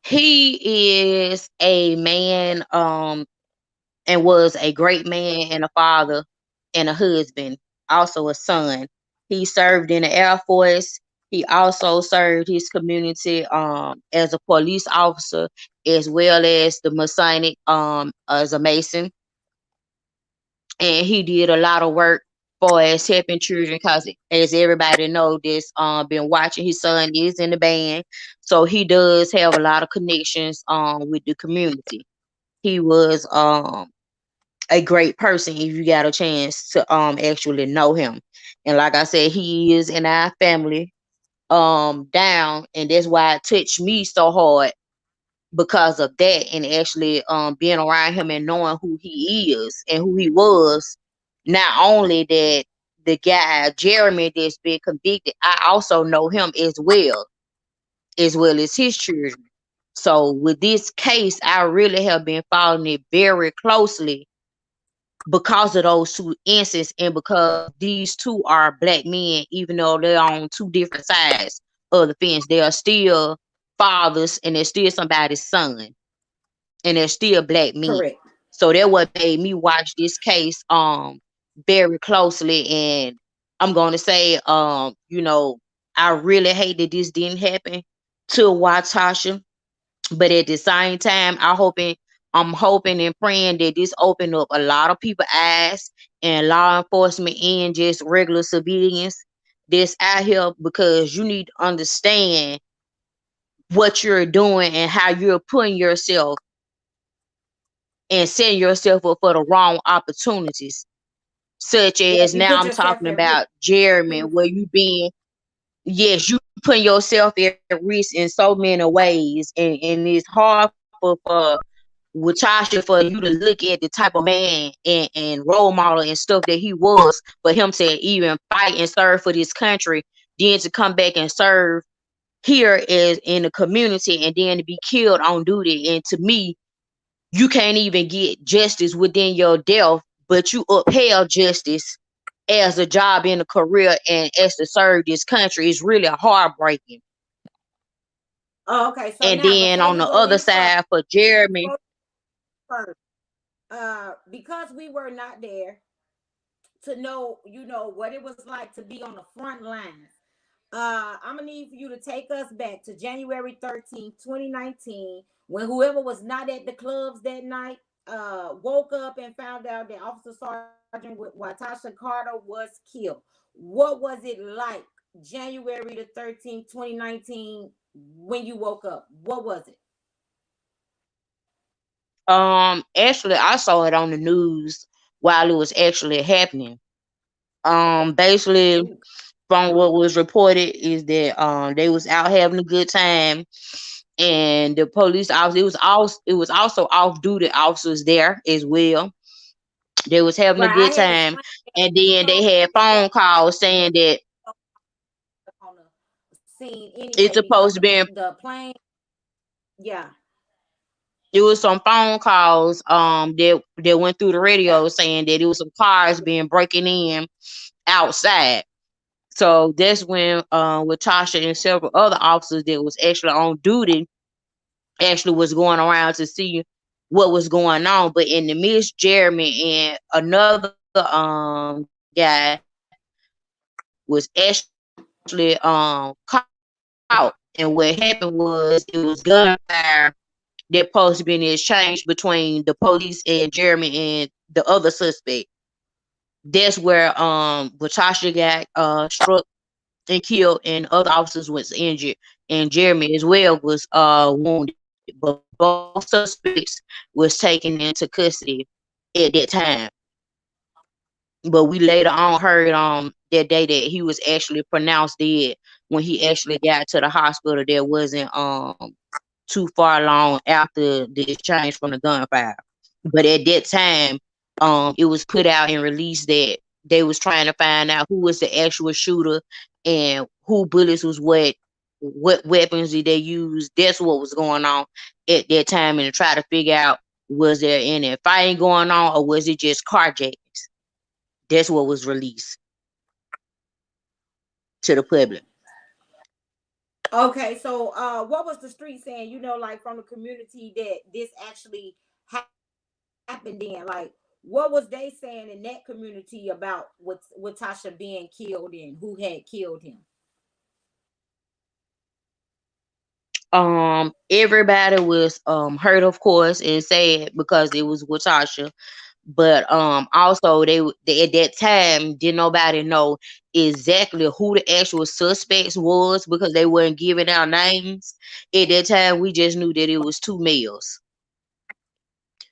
He is a man, and was a great man and a father and a husband, also a son. He served in the Air Force. He also served his community as a police officer as well as the Masonic as a Mason. And he did a lot of work for as helping children because as everybody know this been watching, his son is in the band. So he does have a lot of connections with the community. He was a great person if you got a chance to actually know him. And like I said, he is in our family down, and that's why it touched me so hard because of that, and actually being around him and knowing who he is and who he was. Not only that, the guy Jeremy that's been convicted, I also know him as well as his children. So with this case, I really have been following it very closely because of those two instances and because these two are black men, even though they're on two different sides of the fence, they are still fathers and they're still somebody's son and they're still black men. Correct. So that what made me watch this case very closely. And I'm gonna say I really hate that this didn't happen to Watasha, but at the same time, I'm hoping and praying that this opened up a lot of people's eyes and law enforcement and just regular civilians this out here because you need to understand what you're doing and how you're putting yourself and setting yourself up for the wrong opportunities. Such Yeah, as you now put I'm yourself talking at risk. about Jeremy, Mhm. where you being, yes, you putting yourself at risk in so many ways, and it's hard for WyTasha for you to look at the type of man and role model and stuff that he was, for him to even fight and serve for this country, then to come back and serve here is in the community and then to be killed on duty. And to me, you can't even get justice within your death, but you upheld justice as a job in a career and as to serve this country. Is really heartbreaking. Oh, okay. So And now then before on we the go other any further, side for Jeremy, before first, because we were not there to know, what it was like to be on the front lines. I'm gonna need for you to take us back to January 13th, 2019, when whoever was not at the clubs that night woke up and found out that Officer Sergeant WyTasha Carter was killed. What was it like January 13th, 2019, when you woke up? What was it? actually I saw it on the news while it was actually happening. Basically Ooh. from what was reported is that they was out having a good time, and the police officer, it was also off duty officers there as well. They was having a Right, I good had time, explained that. and then they So had is that phone calls saying that on the scene it's anyway because supposed to the be. the plane, yeah, It was some phone calls that went through the yeah. radio saying that it was some cars being breaking in outside. So that's when with Tasha and several other officers that was actually on duty actually was going around to see what was going on. But in the midst, Jeremy and another guy was actually caught. And what happened was it was gunfire that supposed to be in exchange between the police and Jeremy and the other suspect. That's where Latasha got struck and killed, and other officers was injured, and Jeremy as well was wounded. But both suspects was taken into custody at that time. But we later on heard that day that he was actually pronounced dead when he actually got to the hospital. That wasn't too far long after the exchange from the gunfire. But at that time, it was put out and released that they was trying to find out who was the actual shooter and who bullets was what weapons did they use. That's what was going on at that time, and to try to figure out, was there any fighting going on or was it just carjackings? That's what was released to the public. Okay, so what was the street saying? Like from the community that this actually happened in. Like, what was they saying in that community about with Tasha being killed and who had killed him? Everybody was hurt, of course, and sad because it was Watasha. But also they at that time didn't nobody know exactly who the actual suspects was because they weren't giving out names. At that time, we just knew that it was two males.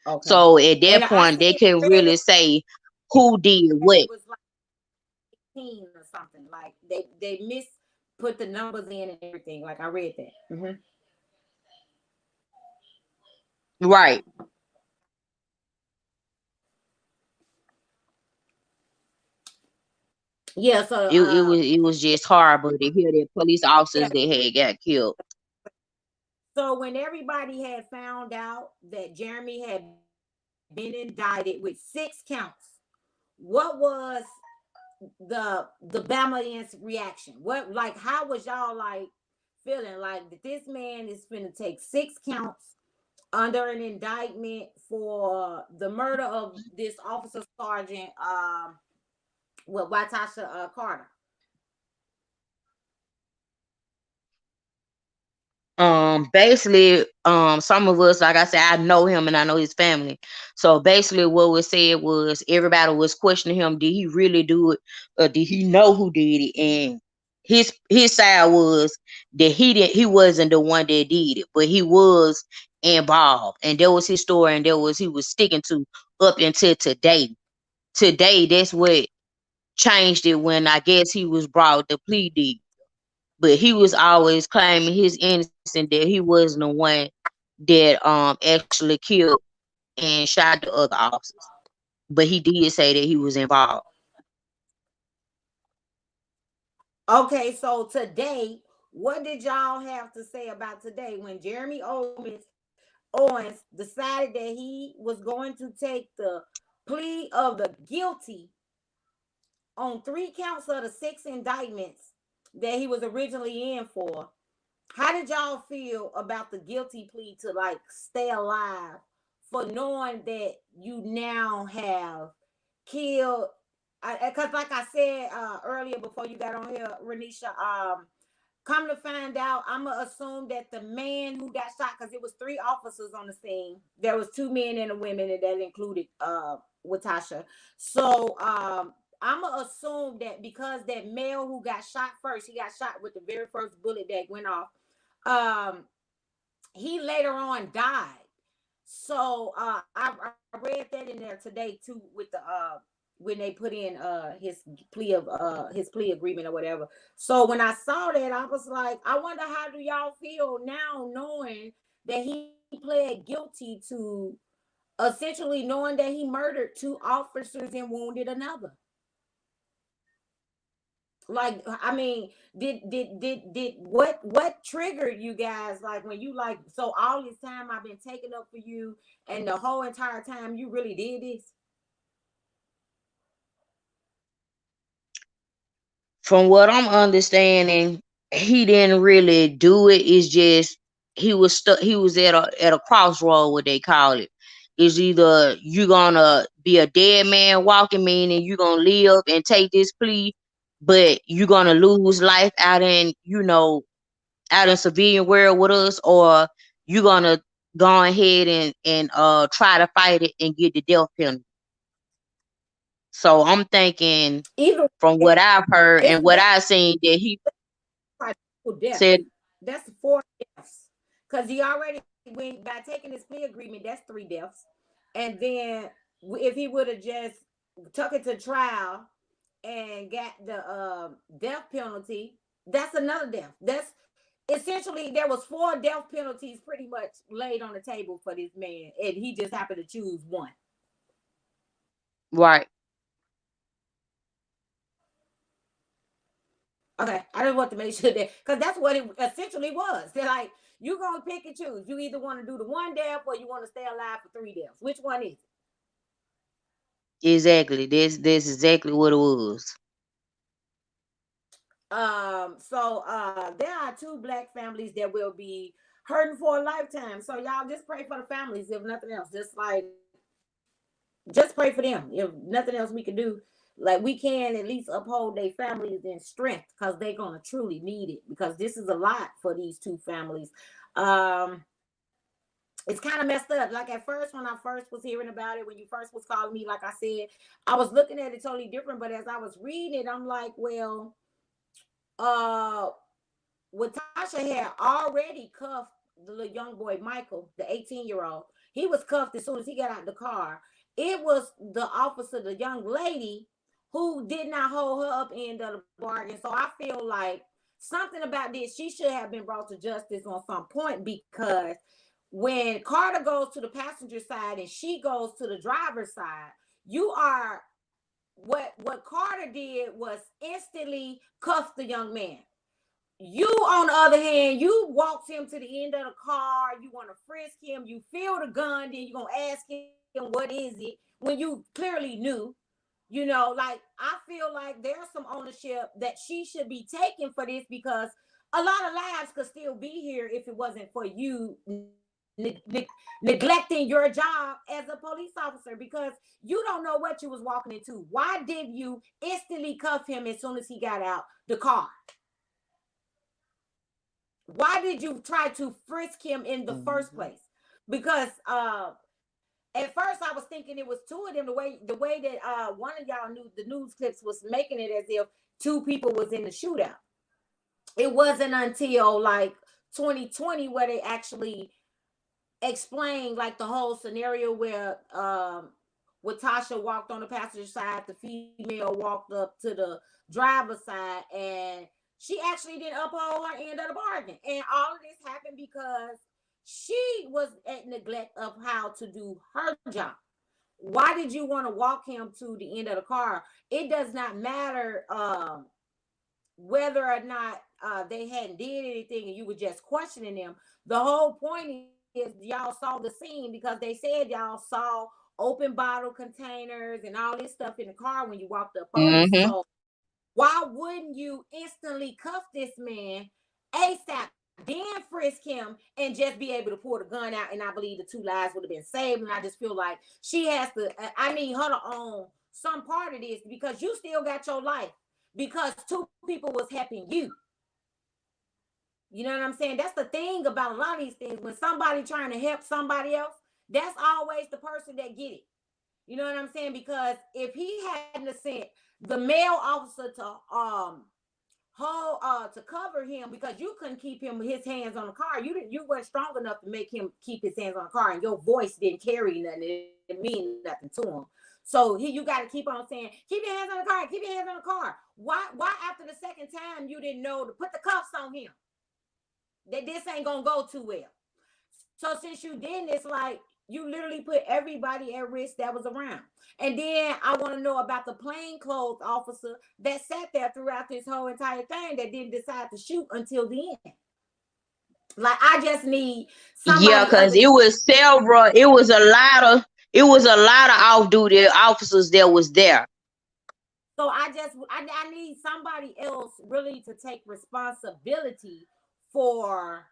Okay. So at And that I point, they seen couldn't read really say who did that what. it was like 18 or something. Like they miss put the numbers in and everything. Like I read that. Right. Yeah. So It was just horrible to hear that police yeah. officers that had got killed. So when everybody had found out that Jeremy had been indicted with 6 counts, what was the Bamalians reaction? What, like, how was y'all like feeling like that this man is going to take 6 counts under an indictment for the murder of this officer sergeant with WyTasha Carter? Basically, some of us, like I said, I know him and I know his family. So basically, what was said was everybody was questioning him. Did he really do it, or did he know who did it? his side was that he wasn't the one that did it, but he was involved, and that was his story, and that was he was sticking to up until today. Today, that's what changed it when I guess he was brought the plea deal. But he was always claiming his innocence, that he wasn't the one that actually killed and shot the other officers. But he did say that he was involved. Okay, so today, what did y'all have to say about today when Jeremy Owens decided that he was going to take the plea of the guilty on 3 counts of the 6 indictments that he was originally in for? How did y'all feel about the guilty plea to like stay alive for knowing that you now have killed? Because like I said earlier before you got on here, Renisha, come to find out, I'm gonna assume that the man who got shot, because it was 3 officers on the scene. There was 2 men and a woman, and that included WyTasha. So I'm gonna assume that because that male who got shot first, he got shot with the very first bullet that went off. Um, he later on died. So I read that in there today too with the when they put in his plea agreement or whatever. So when I saw that, I was like, I wonder how do y'all feel now knowing that he pled guilty to essentially knowing that he murdered 2 officers and wounded another. Like, I mean, did what triggered you guys, like when you like, so all this time I've been taking up for you and the whole entire time you really did this? From what I'm understanding, he didn't really do it. It's just he was stuck. He was at a crossroad, what they call it. Is either you gonna be a dead man walking, meaning you gonna live and take this plea, but you gonna lose life out in civilian world with us, or you gonna go ahead and try to fight it and get the death penalty. So I'm thinking, Either from way, what I've heard it's and what that's I've seen, that he quadruple death. said, That's 4 deaths. Because he already went by taking his plea agreement, that's 3 deaths. And then if he would have just took it to trial and got the death penalty, that's another death. That's essentially there was 4 death penalties pretty much laid on the table for this man, and he just happened to choose one. right, Okay, I just want to make sure that because that's what it essentially was. They're like, you gonna pick and choose. You either want to do the 1 death or you want to stay alive for 3 deaths. Which one is it? exactly. That's exactly what it was. So there are 2 black families that will be hurting for a lifetime. So y'all just pray for the families, if nothing else. Just pray for them. If nothing else we can do, like we can at least uphold their families in strength because they're gonna truly need it because this is a lot for these 2 families. Um, it's kind of messed up. Like at first, when I first was hearing about it, when you first was calling me, like I said, I was looking at it totally different. But as I was reading it, I'm like, well, uh, Watasha had already cuffed the little young boy Michael, the 18-year-old. He was cuffed as soon as he got out the car. It was the officer, the young lady, who did not hold her up end of the bargain. So I feel like something about this, she should have been brought to justice on some point because when Carter goes to the passenger side and she goes to the driver's side, you are what Carter did was instantly cuff the young man. You, on the other hand, you walked him to the end of the car. You want to frisk him. You feel the gun. Then you're going to ask him, what is it? When you clearly knew, like I feel like there's some ownership that she should be taking for this because a lot of lives could still be here if it wasn't for you neglecting your job as a police officer because you don't know what you was walking into. Why did you instantly cuff him as soon as he got out the car? Why did you try to frisk him in the first Mhm. place? Because at first I was thinking it was 2 of them. The way that one of y'all knew the news clips was making it as if 2 people was in the shootout. It wasn't until like 2020 where they actually explained like the whole scenario where WyTasha walked on the passenger side, the female walked up to the driver's side, and she actually didn't uphold her end of the bargain. And all of this happened because she was at neglect of how to do her job. Why did you want to walk him to the end of the car? It does not matter whether or not they hadn't did anything and you were just questioning them. The whole point is y'all saw the scene because they said y'all saw open bottle containers and all this stuff in the car when you walked up on it. Mm-hmm. So why wouldn't you instantly cuff this man ASAP, then frisk him, and just be able to pull the gun out? And I believe the two lives would have been saved. And I just feel like she has to, I need her to own some part of this because you still got your life because two people was helping you. You know what I'm saying? That's the thing about a lot of these things. When somebody trying to help somebody else, that's always the person that get it. You know what I'm saying? Because if he hadn't sent the male officer to cover him because you couldn't keep him his hands on the car. You weren't strong enough to make him keep his hands on the car, and your voice didn't carry nothing. It didn't mean nothing to him. So you got to keep on saying, keep your hands on the car, keep your hands on the car. Why after the second time you didn't know to put the cuffs on him? That this ain't gonna go too well. So since you did this, like you literally put everybody at risk that was around. And then I want to know about the plainclothes officer that sat there throughout this whole entire thing that didn't decide to shoot until the end. Like I just need Yeah, somebody other. because it was a lot of off duty officers that was there. So I need somebody else really to take responsibility for.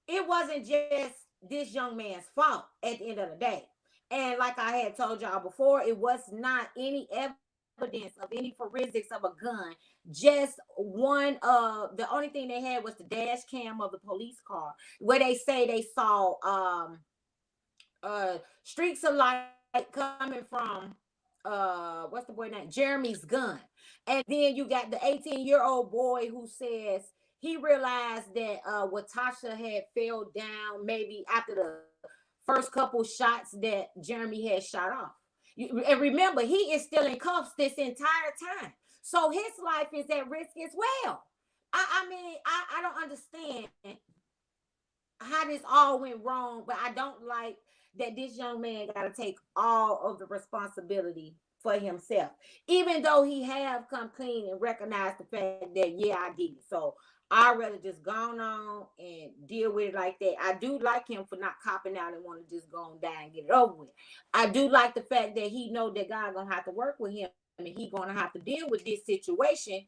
It wasn't just this young man's fault at the end of the day. And like I had told y'all before, it was not any evidence of any forensics of a gun. Just the only thing they had was the dash cam of the police car where they say they saw streaks of light coming from what's the boy name? Jeremy's gun. And then you got the 18-year-old boy who says he realized that Watasha had fell down maybe after the first couple shots that Jeremy had shot off. And remember, he is still in cuffs this entire time. So his life is at risk as well. I don't understand how this all went wrong, but I don't like that this young man got to take all of the responsibility for himself, even though he have come clean and recognized the fact that yeah, I did it. So I'd rather just go on and deal with it like that. I do like him for not copping out and want to just go and die and get it over with. I do like the fact that he know that God gonna have to work with him and he gonna have to deal with this situation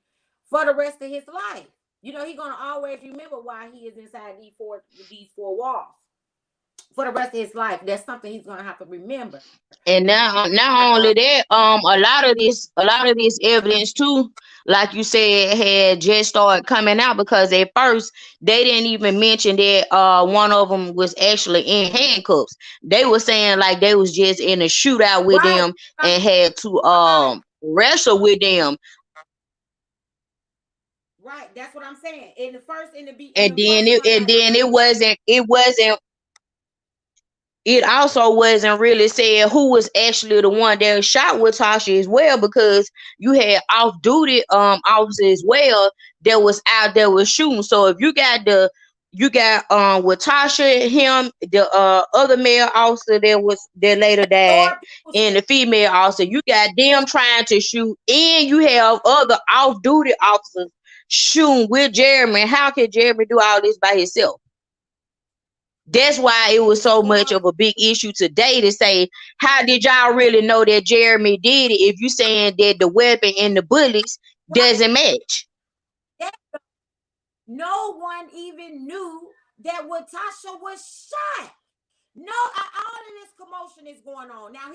for the rest of his life. You know, he gonna always remember why he is inside these four walls for the rest of his life. That's something he's gonna have to remember. And now, not only that, a lot of this evidence too, like you said, had just started coming out because at first they didn't even mention that one of them was actually in handcuffs. They were saying like they was just in a shootout with Right. them and had to Right. wrestle with them, Right. That's what I'm saying. In the and first one, like then it also wasn't really said who was actually the one that shot with Tasha as well, because you had off duty officers as well that was out there with shooting. So if you got with Tasha, him, the other male officer that later died, four people and shoot. the female officer, you got them trying to shoot, and you have other off duty officers shooting with Jeremy. How can Jeremy do all this by himself? That's why it was so Four. much of a big issue today to say, how did y'all really know that Jeremy did it if you saying that the weapon and the bullets Right. doesn't match? That no one even knew that Watasha was shot. No, all of this commotion is going on now.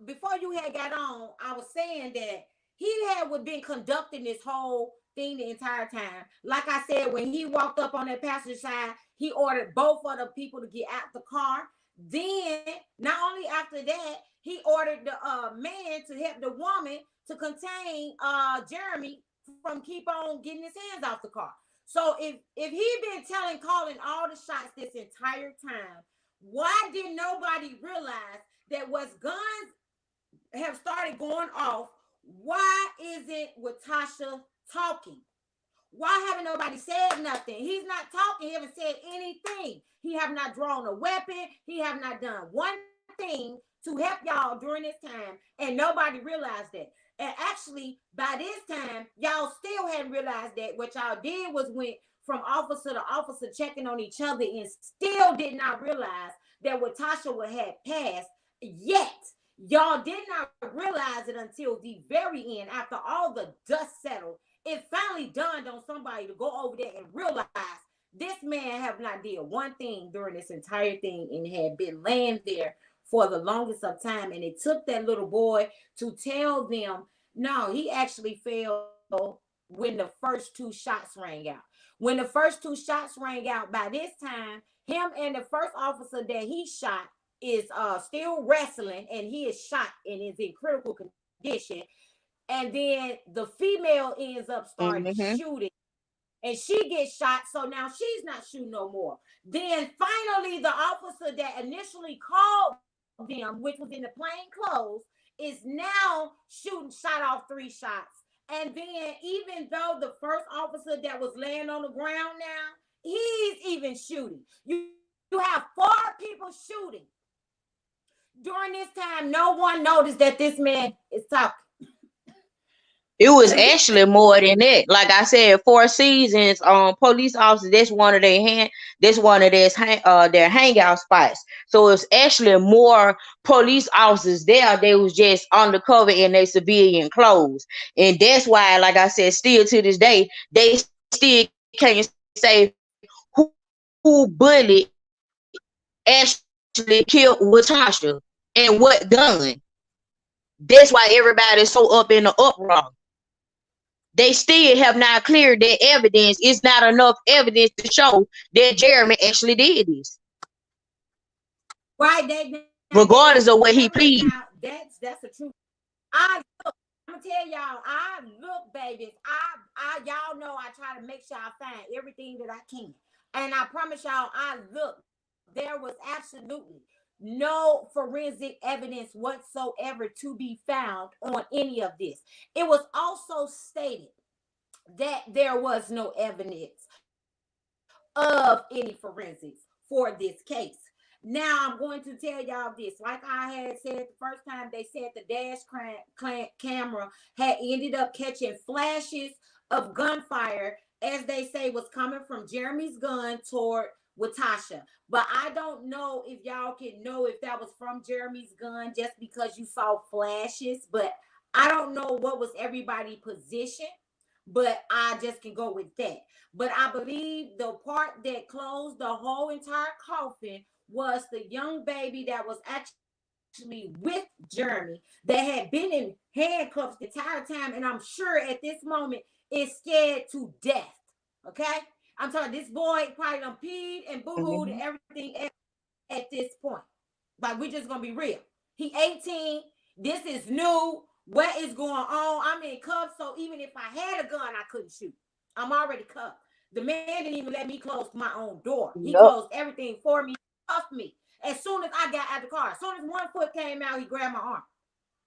Before you had got on, I was saying that he had been conducting this whole thing the entire time. Like I said, when he walked up on that passenger side, he ordered both of the people to get out the car. Then, not only after that, he ordered the man to help the woman to contain Jeremy. from keep on getting his hands off the car. So if he been calling all the shots this entire time, why did nobody realize that what's guns have started going off? Why isn't WyTasha talking? Why haven't nobody said nothing? He's not talking. He haven't said anything. He have not drawn a weapon. He have not done one thing to help y'all during this time, and nobody realized that. And actually, by this time, y'all still hadn't realized that. What y'all did was went from officer to officer checking on each other and still did not realize that what Tasha would have passed yet. Y'all did not realize it until the very end, after all the dust settled. It finally dawned on somebody to go over there and realize this man have not did one thing during this entire thing and had been laying there for the longest of time. And it took that little boy to tell them, no, he actually fell when the first two shots rang out. When the first two shots rang out, by this time, him and the first officer that he shot is still wrestling, and he is shot and is in critical condition. And then the female ends up starting Mm-hmm. shooting, and she gets shot, so now she's not shooting no more. Then finally the officer that initially called them, which was in the plain clothes, is now shooting, shot off 3 shots. And then even though the first officer that was laying on the ground now, he's even shooting. You have 4 people shooting. During this time, no one noticed that this man is talking. It was actually more than that. Like I said, 4 seasons. Police officers. That's one of their That's one of their hangout spots. So it's actually more police officers there. They was just undercover in their civilian clothes, and that's why, like I said, still to this day, they still can't say who bullet actually killed Watasha and what gun. That's why everybody is so up in the uproar. They still have not cleared that evidence. It's not enough evidence to show that Jeremy actually did this, Right? They regardless of don't what he never pleaded. now. That's the truth. I look. I'm gonna tell y'all. I look, babies. I y'all know I try to make sure I find everything that I can, and I promise y'all, I look. There was absolutely no forensic evidence whatsoever to be found on any of this. It was also stated that there was no evidence of any forensics for this case. Now I'm going to tell y'all this. Like I had said the first time, they said the camera had ended up catching flashes of gunfire, as they say, was coming from Jeremy's gun toward WyTasha. But I don't know if y'all can know if that was from Jeremy's gun just because you saw flashes. But I don't know what was everybody's position, but I just can go with that. But I believe the part that closed the whole entire coffin was the young baby that was actually with Jeremy that had been in handcuffs the entire time, and I'm sure at this moment is scared to death. Okay, I'm talking this boy probably done peed and boo-hooed and Mhm. everything at this point. Like, we're just gonna be real. He 18. This is new. What is going on? I'm in cuffs, so even if I had a gun, I couldn't shoot. I'm already cuffed. The man didn't even let me close my own door. He Yup. closed everything for me, cuffed me. As soon as I got out of the car, as soon as one foot came out, he grabbed my arm.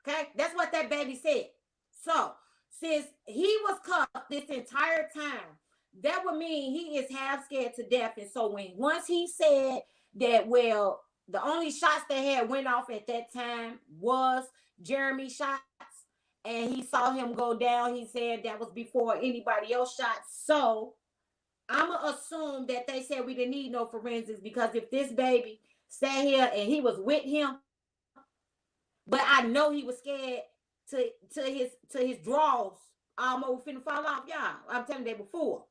Okay, that's what that baby said. So since he was cuffed this entire time, that would mean he is half scared to death. And so when once he said that, well, the only shots that had went off at that time was Jeremy shots, and he saw him go down. He said that was before anybody else shot. So I'm gonna assume that they said we didn't need no forensics, because if this baby sat here and he was with him, but I know he was scared to his drawers almost finna fall off, y'all. I'm telling you that before.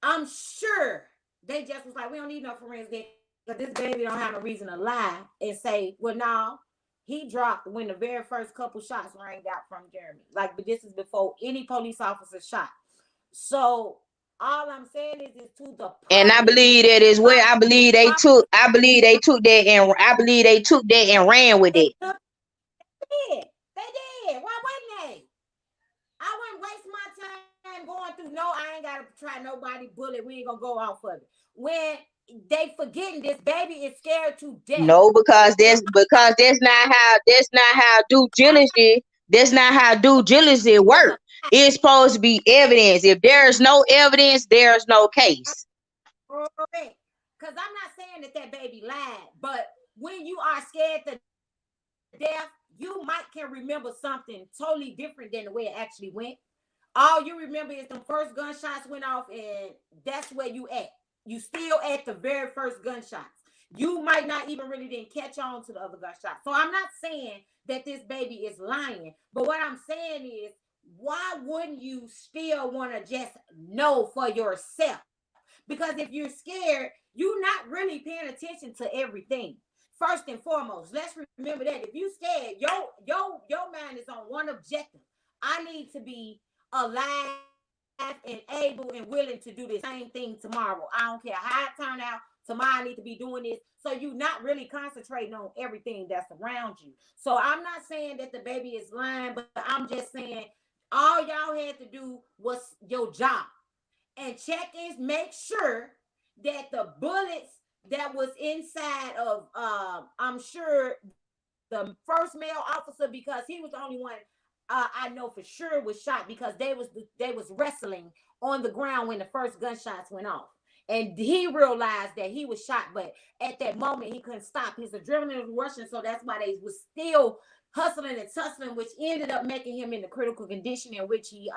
I'm sure they just was like, we don't need no forensics because this baby don't have no reason to lie and say, well, no, he dropped when the very first couple shots rang out from Jeremy. Like, but this is before any police officer shot. So all I'm saying is to the And I public, believe that as well. like, I believe they took that, and I believe they took that and ran with they it. did. They did. Why wouldn't they? I wouldn't waste my time ain't going through no, I ain't gotta try nobody bullet. We ain't gonna go off of it. When they forgetting this baby is scared to death. No, because And that's not how due I'm diligence that's not how due diligence was a work. It's supposed to be evidence. If there's no evidence, there's no case. correct. Because I'm not saying that that baby lied, but when you are scared to death, you might can remember something totally different than the way it actually went. All you remember is them first gunshots went off, and that's where you at. You still at the very first gunshots. You might not even really didn't catch on to the other gunshots. So I'm not saying that this baby is lying, but what I'm saying is, why wouldn't you still want to just know for yourself? Because if you're scared, you're not really paying attention to everything. First and foremost, let's remember that if you scared, your mind is on one objective. I need to be alive and able and willing to do the same thing tomorrow. I don't care how it turn out. Tomorrow I need to be doing this. So you're not really concentrating on everything that's around you. So I'm not saying that the baby is lying, but I'm just saying all y'all had to do was your job and check is make sure that the bullets that was inside of I'm sure the first male officer, because he was the only one I know for sure was shot, because they was wrestling on the ground when the first gunshots went off. And he realized that he was shot, but at that moment he couldn't stop. His adrenaline was rushing, so that's why they was still hustling and tussling, which ended up making him in the critical condition in which he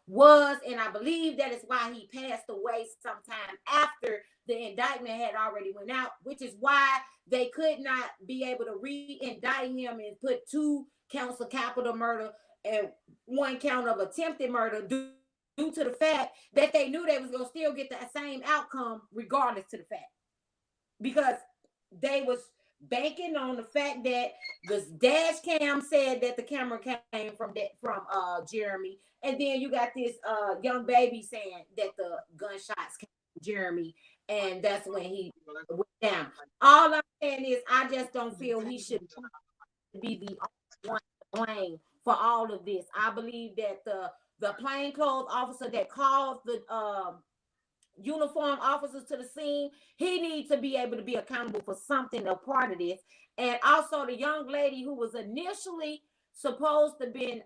was. And I believe that is why he passed away sometime after the indictment had already went out, which is why they could not be able to re-indict him and put 2 counts of capital murder and 1 count of attempted murder due to the fact that they knew they was gonna still get the same outcome regardless to the fact, because they was banking on the fact that the dash cam said that the camera came from Jeremy, and then you got this young baby saying that the gunshots came from Jeremy, and that's when he went down. All I'm saying is I just don't feel he should be the only one to blame for all of this. I believe that the plainclothes officer that called the uniform officers to the scene, he needs to be able to be accountable for something, a part of this. And also the young lady who was initially supposed to been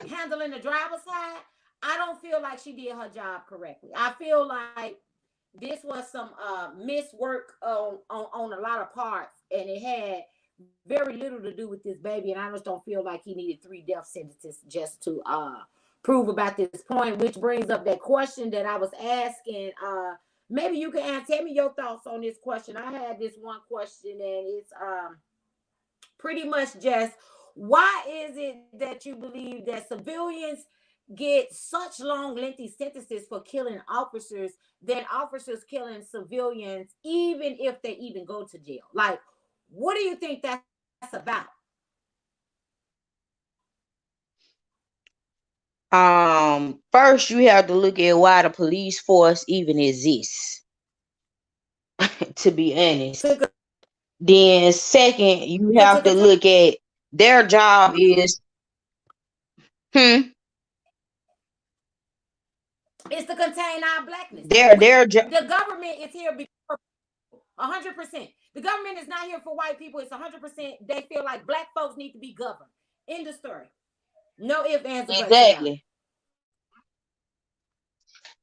handling the driver's side, I don't feel like she did her job correctly. I feel like this was some miswork on a lot of parts, and it had very little to do with this baby. And I just don't feel like he needed 3 death sentences just to prove about this point, which brings up that question that I was asking. Maybe you can tell me your thoughts on this question. I had this one question, and it's pretty much just, why is it that you believe that civilians get such long, lengthy sentences for killing officers than officers killing civilians, even if they even go to jail? Like, what do you think that's about? First you have to look at why the police force even exists, to be honest. To, Then second, you have to to look at their job is hmm It's to contain our blackness. their job. The government is here because 100%. The government is not here for white people. It's 100%. They feel like black folks need to be governed. End of story. No ifs, ands, or buts about it. Exactly.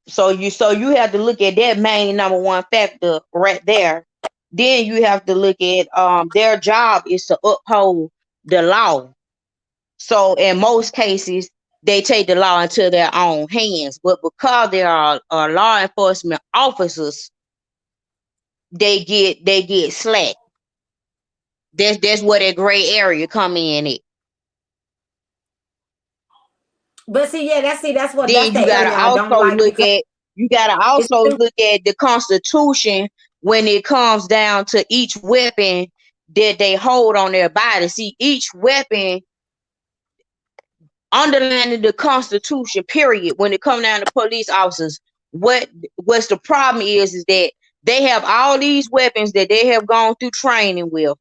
So you have to look at that main number one factor right there. Then you have to look at their job is to uphold the law. So in most cases, they take the law into their own hands. But because they are law enforcement officers, they get slack. That's where that gray area come in it. But see, yeah, that's Then the area I don't like, because you gotta it's also too, look at the Constitution when it comes down to each weapon that they hold on their body. See, each weapon underlining the Constitution, period, when it comes down to police officers, what's the problem is that they have all these weapons that they have gone through training with.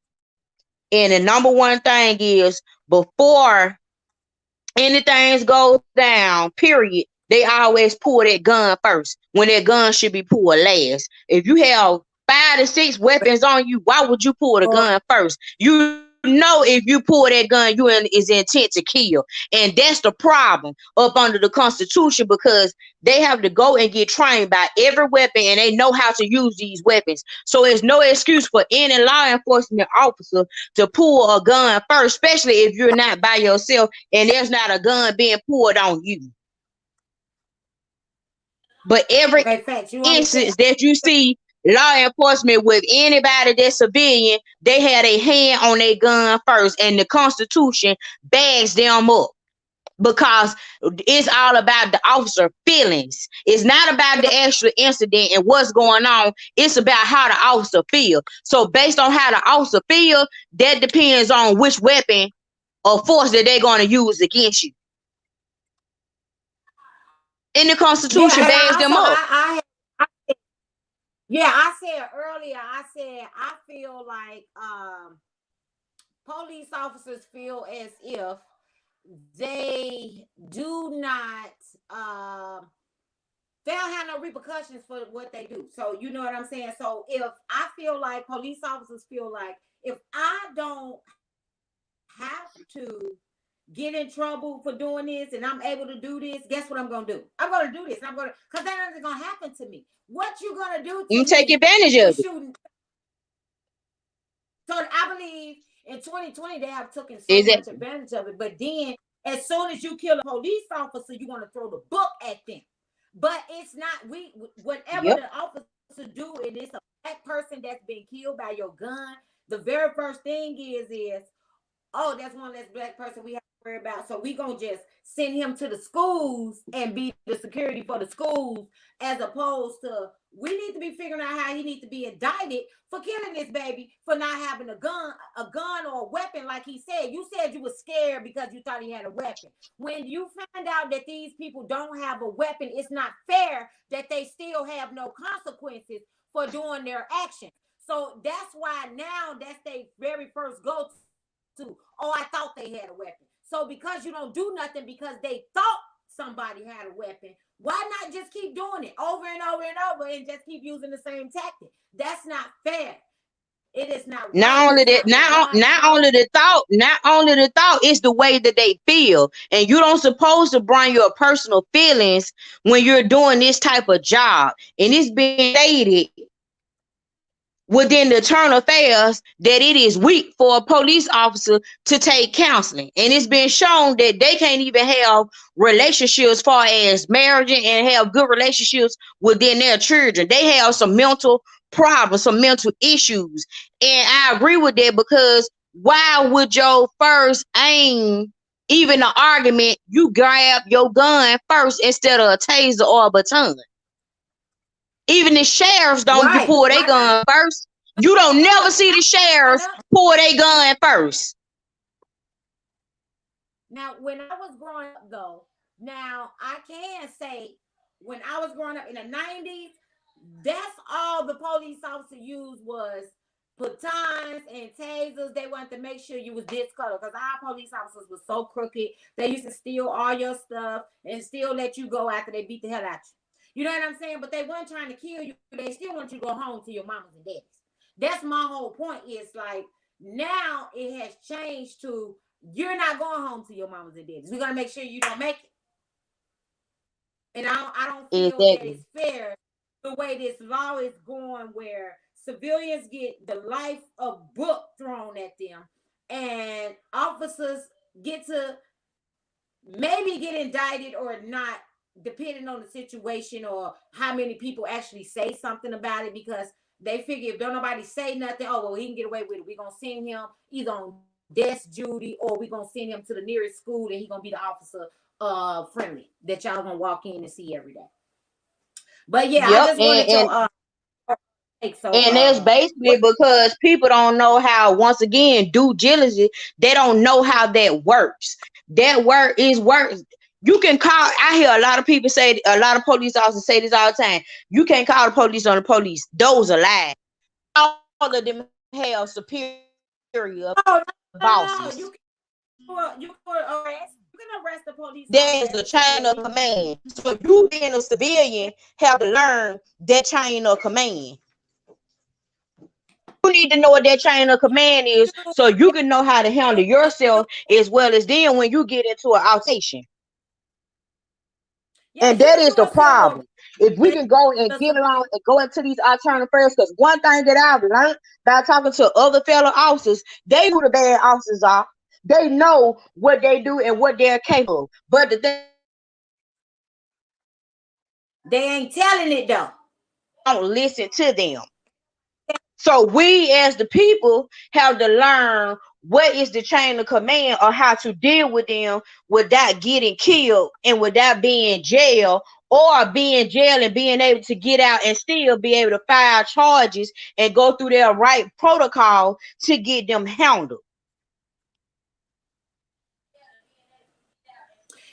And the number one thing is, before anything goes down, period, They always pull that gun first when that gun should be pulled last. If you have 5 to 6 weapons on you, why would you pull the gun first? You know, if you pull that gun, is intent to kill. And that's the problem up under the Constitution, because they have to go and get trained by every weapon, and they know how to use these weapons. So there's no excuse for any law enforcement officer to pull a gun first, especially if you're not by yourself and there's not a gun being pulled on you. But every Okay, facts. You only said instance that you see law enforcement with anybody that's civilian, they had a hand on their gun first, and the Constitution bags them up, because it's all about the officer feelings. It's not about the actual incident and what's going on. It's about how the officer feel. So based on how the officer feel, that depends on which weapon or force that they're going to use against you. And the yeah, Constitution and bags I also them up. yeah, I said earlier, I feel like police officers feel as if they do not they don't have no repercussions for what they do. So you know what I'm saying? So if I feel like police officers feel like if I don't have to get in trouble for doing this and I'm able to do this, guess what I'm gonna do? I'm gonna do this. I'm gonna because that nothing's gonna happen to me. What you gonna do to You take me advantage of is it. shooting. So I believe in 2020 they have taken so much Exactly. advantage of it. But then as soon as you kill a police officer, you want to throw the book at them. But it's not we whatever Yep. the officer do, and it's a black person that's been killed by your gun. The very first thing is oh, that's one less black person we have to worry about. So we gonna just send him to the schools and be the security for the schools, as opposed to we need to be figuring out how he needs to be indicted for killing this baby for not having a gun or a weapon, like he said. You said you were scared because you thought he had a weapon. When you find out that these people don't have a weapon, it's not fair that they still have no consequences for doing their action. So that's why now that's their very first go to, oh, I thought they had a weapon. So because you don't do nothing because they thought somebody had a weapon, why not just keep doing it over and over and over and just keep using the same tactic? That's not fair. It is not right. It's Not not only what that, God told. not only the thought, it's the way that they feel. And you don't supposed to bring your personal feelings when you're doing this type of job. And it's been stated within the internal affairs that it is weak for a police officer to take counseling. And it's been shown that they can't even have relationships as far as marriage and have good relationships within their children. They have some mental problems, some mental issues. And I agree with that, because why would your first aim, even an argument, you grab your gun first instead of a taser or a baton? Even the sheriffs don't Right. pull their Why not? gun first. You don't never see the Why sheriffs not? pull their gun first. Now, when I was growing up, though, now I can say when I was growing up in the 90s, that's all the police officer used was batons and tasers. They wanted to make sure you was this color because our police officers were so crooked. They used to steal all your stuff and still let you go after they beat the hell out you. You know what I'm saying? But they weren't trying to kill you. They still want you to go home to your mamas and daddies. That's my whole point. Is like now it has changed to you're not going home to your mamas and daddies. We're gonna make sure you don't make it. And I don't feel that Exactly. it's fair the way this law is going, where civilians get the life of book thrown at them, and officers get to maybe get indicted or not, depending on the situation or how many people actually say something about it, because they figure if don't nobody say nothing, oh well, he can get away with it. We're gonna send him either on desk duty or we're gonna send him to the nearest school and he's gonna be the officer friendly that y'all gonna walk in and see every day. But yeah, I Yep. just wanted your take. So And that's basically what because people don't know how, once again, due diligence, they don't know how that works. That work is work. You can call, I hear a lot of people say, a lot of police officers say this all the time. You can't call the police on the police. Those are lies. All of them have superior bosses. oh no, no, no, no. You can arrest. You can finna arrest the police There officer is as a a chain of civilian. command. So you being a civilian have to learn that chain of command. You need to know what that chain of command is so you can know how to handle yourself as well as then when you get into an altercation. Yes, And you that can is do the a civil, problem. If we can go and the get civilian. along and go into these alternative affairs, because one thing that I've learned by talking to other fellow officers, they who the bad officers are. They know what they do and what they're capable. But the thing is, They ain't telling it though. don't listen to them. So we as the people have to learn what is the chain of command or how to deal with them without getting killed and without being jailed or being jailed and being able to get out and still be able to file charges and go through their right protocol to get them handled.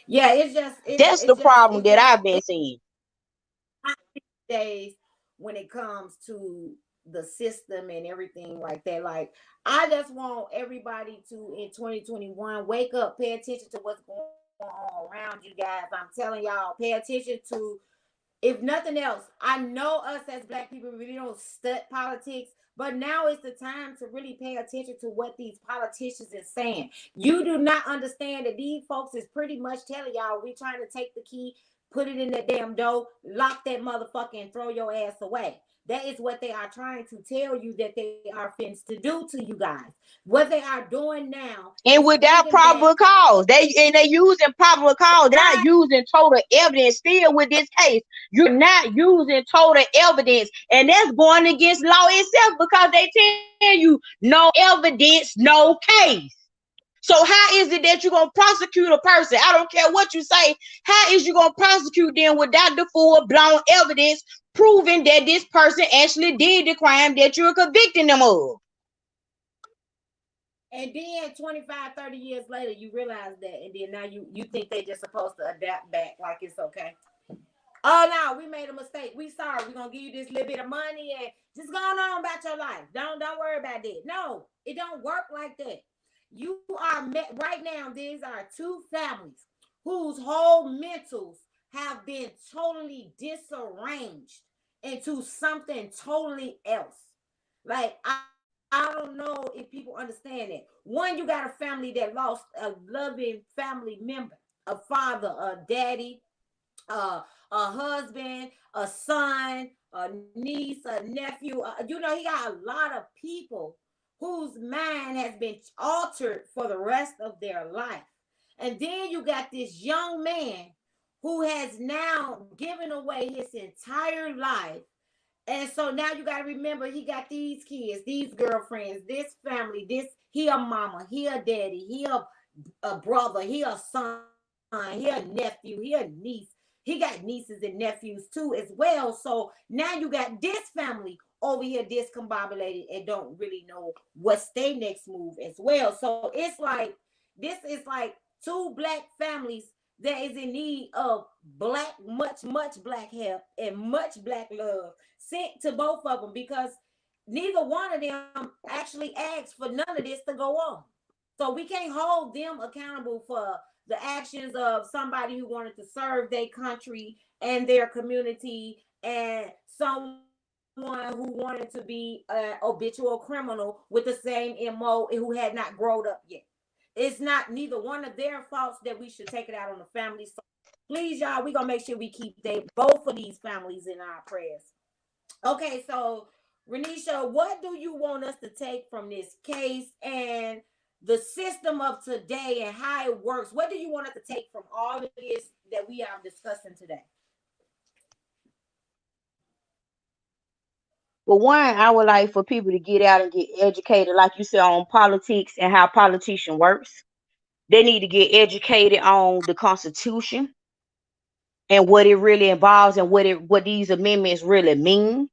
Yeah, it's just That's the problem it's that just I've been seeing. days when it comes to the system and everything like that. Like, I just want everybody to in 2021 wake up, pay attention to what's going on around you guys. I'm telling y'all, pay attention to, if nothing else, I know us as black people really don't stud politics, but now is the time to really pay attention to what these politicians is saying. You do not understand that these folks is pretty much telling y'all we trying to take the key, put it in that damn door, lock that motherfucker, and throw your ass away. That is what they are trying to tell you that they are fins to do to you guys. What they are doing now And is without bringing back probable cause. They using probable cause. They're not right. using total evidence. Still with this case, you're not using total evidence, and that's going against law itself because they tell you no evidence, no case. So how is it that you're gonna prosecute a person? I don't care what you say. How is you gonna prosecute them without the full blown evidence proving that this person actually did the crime that you're convicting them of? And then 25, 30 years later, you realize that, and then now you think they just supposed to adapt back like it's okay. Oh no, we made a mistake. We sorry. We're gonna give you this little bit of money and just go on about your life. Don't worry about that. No, it don't work like that. You are met right now. These are two families whose whole mentals have been totally disarranged into something totally else. Like, I don't know if people understand that. One, you got a family that lost a loving family member, a father, a daddy, a husband, a son, a niece, a nephew. He got a lot of people whose mind has been altered for the rest of their life. And then you got this young man who has now given away his entire life. And so now you got to remember he got these kids, these girlfriends, this family, this, he a mama, he a daddy, he a brother, he a son, he a nephew, he a niece. He got nieces and nephews too as well. So now you got this family over here discombobulated and don't really know what's their next move as well. So it's like this is like two black families that is in need of black, much black help and much black love sent to both of them because neither one of them actually asked for none of this to go on. So we can't hold them accountable for the actions of somebody who wanted to serve their country and their community and someone who wanted to be an habitual criminal with the same MO who had not grown up yet. It's not neither one of their faults that we should take it out on the family. So please, y'all, we're gonna make sure we keep both of these families in our prayers. Okay, so Renisha, what do you want us to take from this case and the system of today and how it works? What do you want us to take from all of this that we are discussing today? For one, I would like for people to get out and get educated, like you said, on politics and how politician works. They need to get educated on the Constitution and what it really involves and what these amendments really mean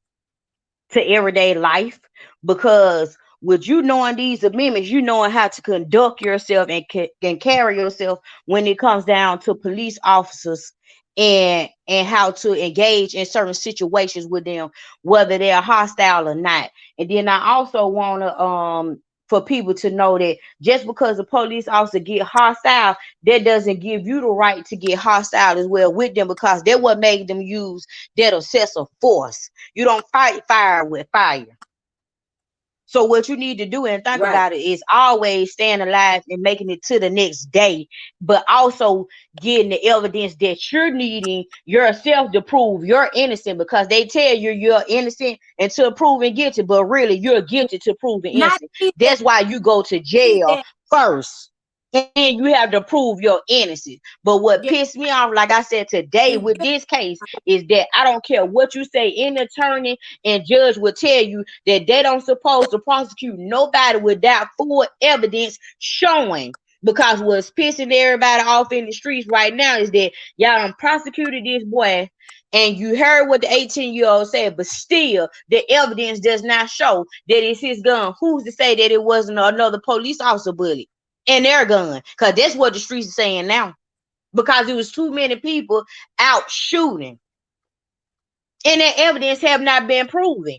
to everyday life. Because with you knowing these amendments, you knowing how to conduct yourself and carry yourself when it comes down to police officers and how to engage in certain situations with them, whether they're hostile or not. And then I also want to for people to know that just because a police officer get hostile, that doesn't give you the right to get hostile as well with them, because that's what made them use that excessive force. You don't fight fire with fire. So what you need to do and think Right. about it is always staying alive and making it to the next day, but also getting the evidence that you're needing yourself to prove you're innocent, because they tell you you're innocent until proven guilty, but really you're guilty to proven Not innocent. even That's why you go to jail that. first. And then you have to prove your innocence. But what Yeah, pissed me off, like I said today you with this case, is that I don't care what you say, any attorney and judge will tell you that they don't supposed to prosecute nobody without full evidence showing. Because what's pissing everybody off in the streets right now is that y'all done prosecuted this boy, and you heard what the 18-year-old said, but still the evidence does not show that it's his gun. Who's to say that it wasn't another police officer bullet in their gun? Because that's what the streets are saying now. Because it was too many people out shooting, and that evidence have not been proven.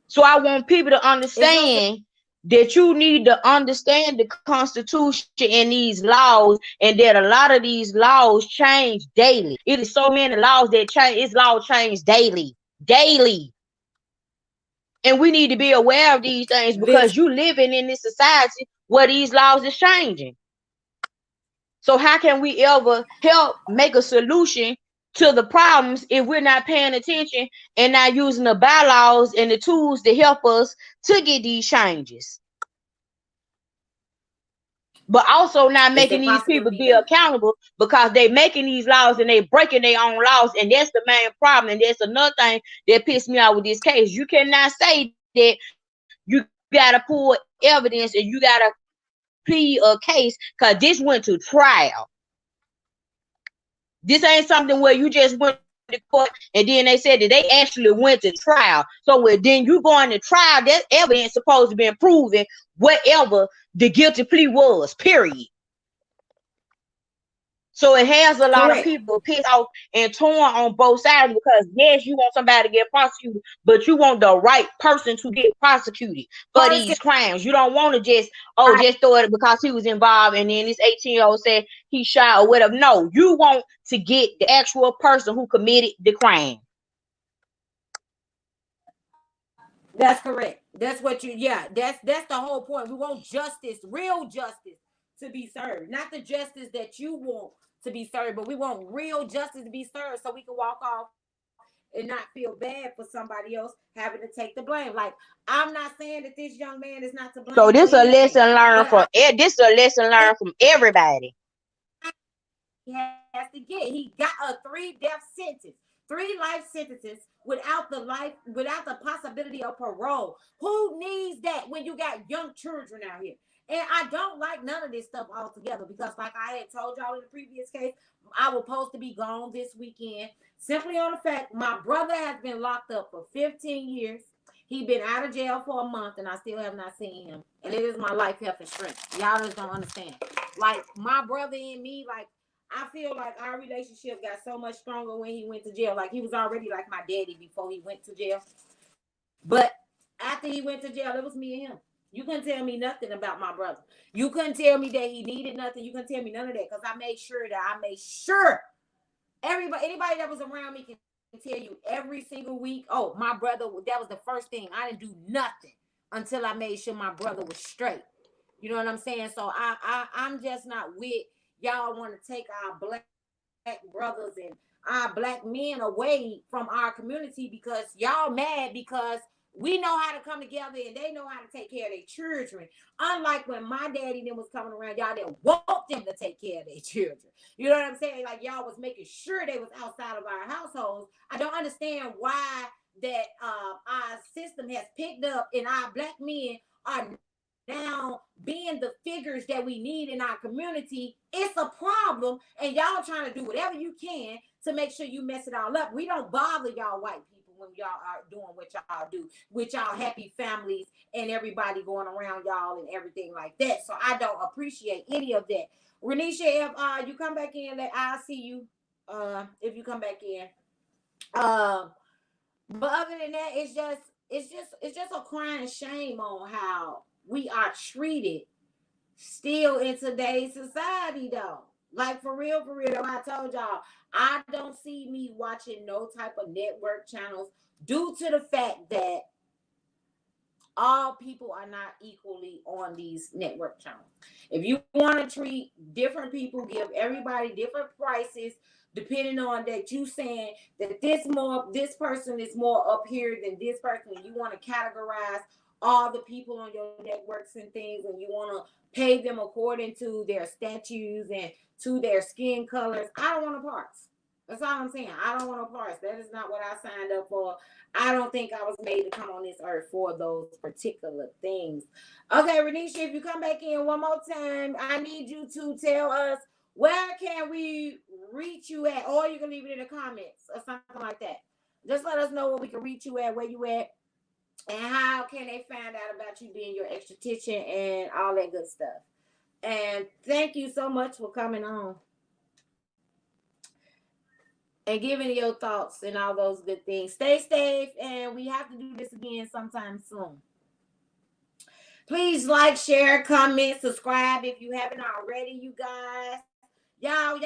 So I want people to it's no se- understand that you need to understand the Constitution and these laws, and that a lot of these laws change daily. It is so many laws that change. It's law change daily, daily. And we need to be aware of these things, listen. because you living in this society where these laws is changing. So how can we ever help make a solution to the problems if we're not paying attention and not using the bylaws and the tools to help us to get these changes? But also not It's making these impossible to people be be done. accountable, because they making these laws and they breaking their own laws, and that's the main problem. And that's another thing that pissed me off with this case. You cannot say that you gotta pull evidence and you gotta plead a case, because this went to trial. This ain't something where you just went to court and then they said that they actually went to trial. So then you going to trial, that evidence supposed to be proven whatever the guilty plea was, period. So it has a lot of Correct. people pissed off and torn on both sides, because yes, you want somebody to get prosecuted, but you want the right person to get prosecuted for Person, these crimes. You don't want to just, I, just throw it because he was involved and then this 18-year-old said he shot or whatever. No, you want to get the actual person who committed the crime. that's correct. That's what you. Yeah, that's the whole point. We want justice, real justice, to be served, not the justice that you want to be served, but we want real justice to be served, so we can walk off and not feel bad for somebody else having to take the blame. Like, I'm not saying that this young man is not to blame for So this a anything, lesson but learned from this is a lesson learned from everybody. he has to get. He got a 3 death sentence, 3 life sentences without the possibility of parole. Who needs that when you got young children out here? And I don't like none of this stuff altogether, because, like I had told y'all in the previous case, I was supposed to be gone this weekend simply on the fact my brother has been locked up for 15 years. He been out of jail for a month, and I still have not seen him. And it is my life, health, and strength. Y'all just don't understand. Like, my brother and me, like, I feel like our relationship got so much stronger when he went to jail. Like, he was already like my daddy before he went to jail. But after he went to jail, it was me and him. You couldn't tell me nothing about my brother. You couldn't tell me that he needed nothing. You couldn't tell me none of that, because I made sure everybody, anybody that was around me can tell you every single week. Oh, my brother, that was the first thing. I didn't do nothing until I made sure my brother was straight. You know what I'm saying? So I'm just not with y'all want to take our black brothers and our black men away from our community, because y'all mad because we know how to come together and they know how to take care of their children. Unlike when my daddy then was coming around, y'all didn't want them to take care of their children. You know what I'm saying? Like, y'all was making sure they was outside of our households. I don't understand why that our system has picked up and our black men are now being the figures that we need in our community. It's a problem, and y'all trying to do whatever you can to make sure you mess it all up. We don't bother y'all white people when y'all are doing what y'all do with y'all happy families and everybody going around y'all and everything like that. So I don't appreciate any of that. Renisha, if you come back in, I'll see you. If you come back in. Um, but other than that, it's just it's just a crying shame on how we are treated still in today's society though. Like for real, I told y'all, I don't see me watching no type of network channels due to the fact that all people are not equally on these network channels. If you want to treat different people, give everybody different prices, depending on that you saying that this person is more up here than this person, and you want to categorize all the people on your networks and things, and you want to pay them according to their statues and to their skin colors. I don't want to parts. That's all I'm saying. I don't want to parts. That is not what I signed up for. I don't think I was made to come on this earth for those particular things. Okay, Renisha, if you come back in one more time, I need you to tell us where can we reach you at, or you can leave it in the comments or something like that. Just let us know where we can reach you at, where you at, and how can they find out about you being your esthetician and all that good stuff. And thank you so much for coming on and giving your thoughts and all those good things. Stay safe, and we have to do this again sometime soon. Please like, share, comment, subscribe if you haven't already, you guys. Y'all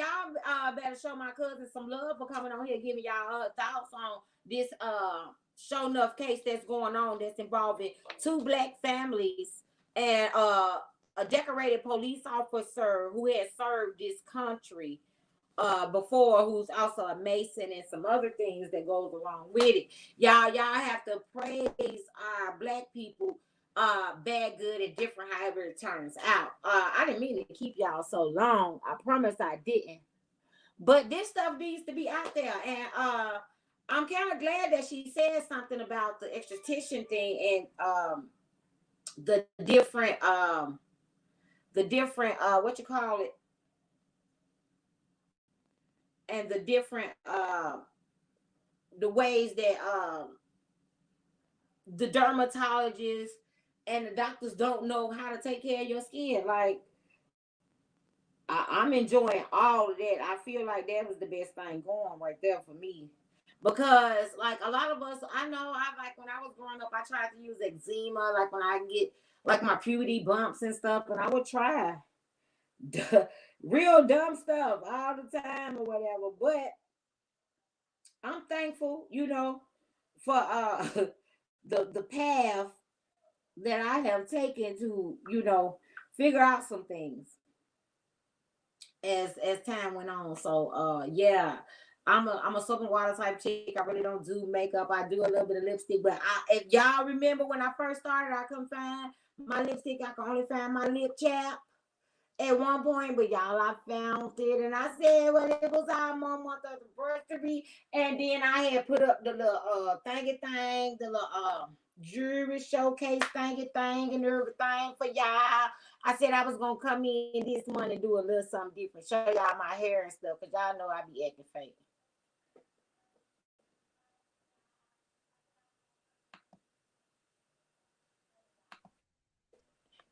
better show my cousin some love for coming on here giving y'all her thoughts on this show enough case that's going on that's involving two black families and a decorated police officer who has served this country before, who's also a mason and some other things that goes along with it. Y'all have to praise our black people, bad, good, and different, however it turns out. I didn't mean to keep y'all so long. I promise I didn't. But this stuff needs to be out there, and I'm kind of glad that she said something about the extradition thing and the different what you call it, and the different the ways that the dermatologists and the doctors don't know how to take care of your skin. Like I'm enjoying all of that. I feel like that was the best thing going right there for me. Because like a lot of us, I know I like when I was growing up, I tried to use eczema, like when I get like my puberty bumps and stuff, and I would try real dumb stuff all the time or whatever. But I'm thankful, for the path that I have taken to, figure out some things as time went on. So yeah. I'm a soap and water type chick. I really don't do makeup. I do a little bit of lipstick, but if y'all remember when I first started, I couldn't find my lipstick. I could only find my lip chap at one point, but y'all, I found it, and I said, well, it was our month of the birthday, and then I had put up the little thingy thing, the little jewelry showcase thingy thing, and everything for y'all. I said I was gonna come in this month and do a little something different, show y'all my hair and stuff, cause y'all know I be acting fake.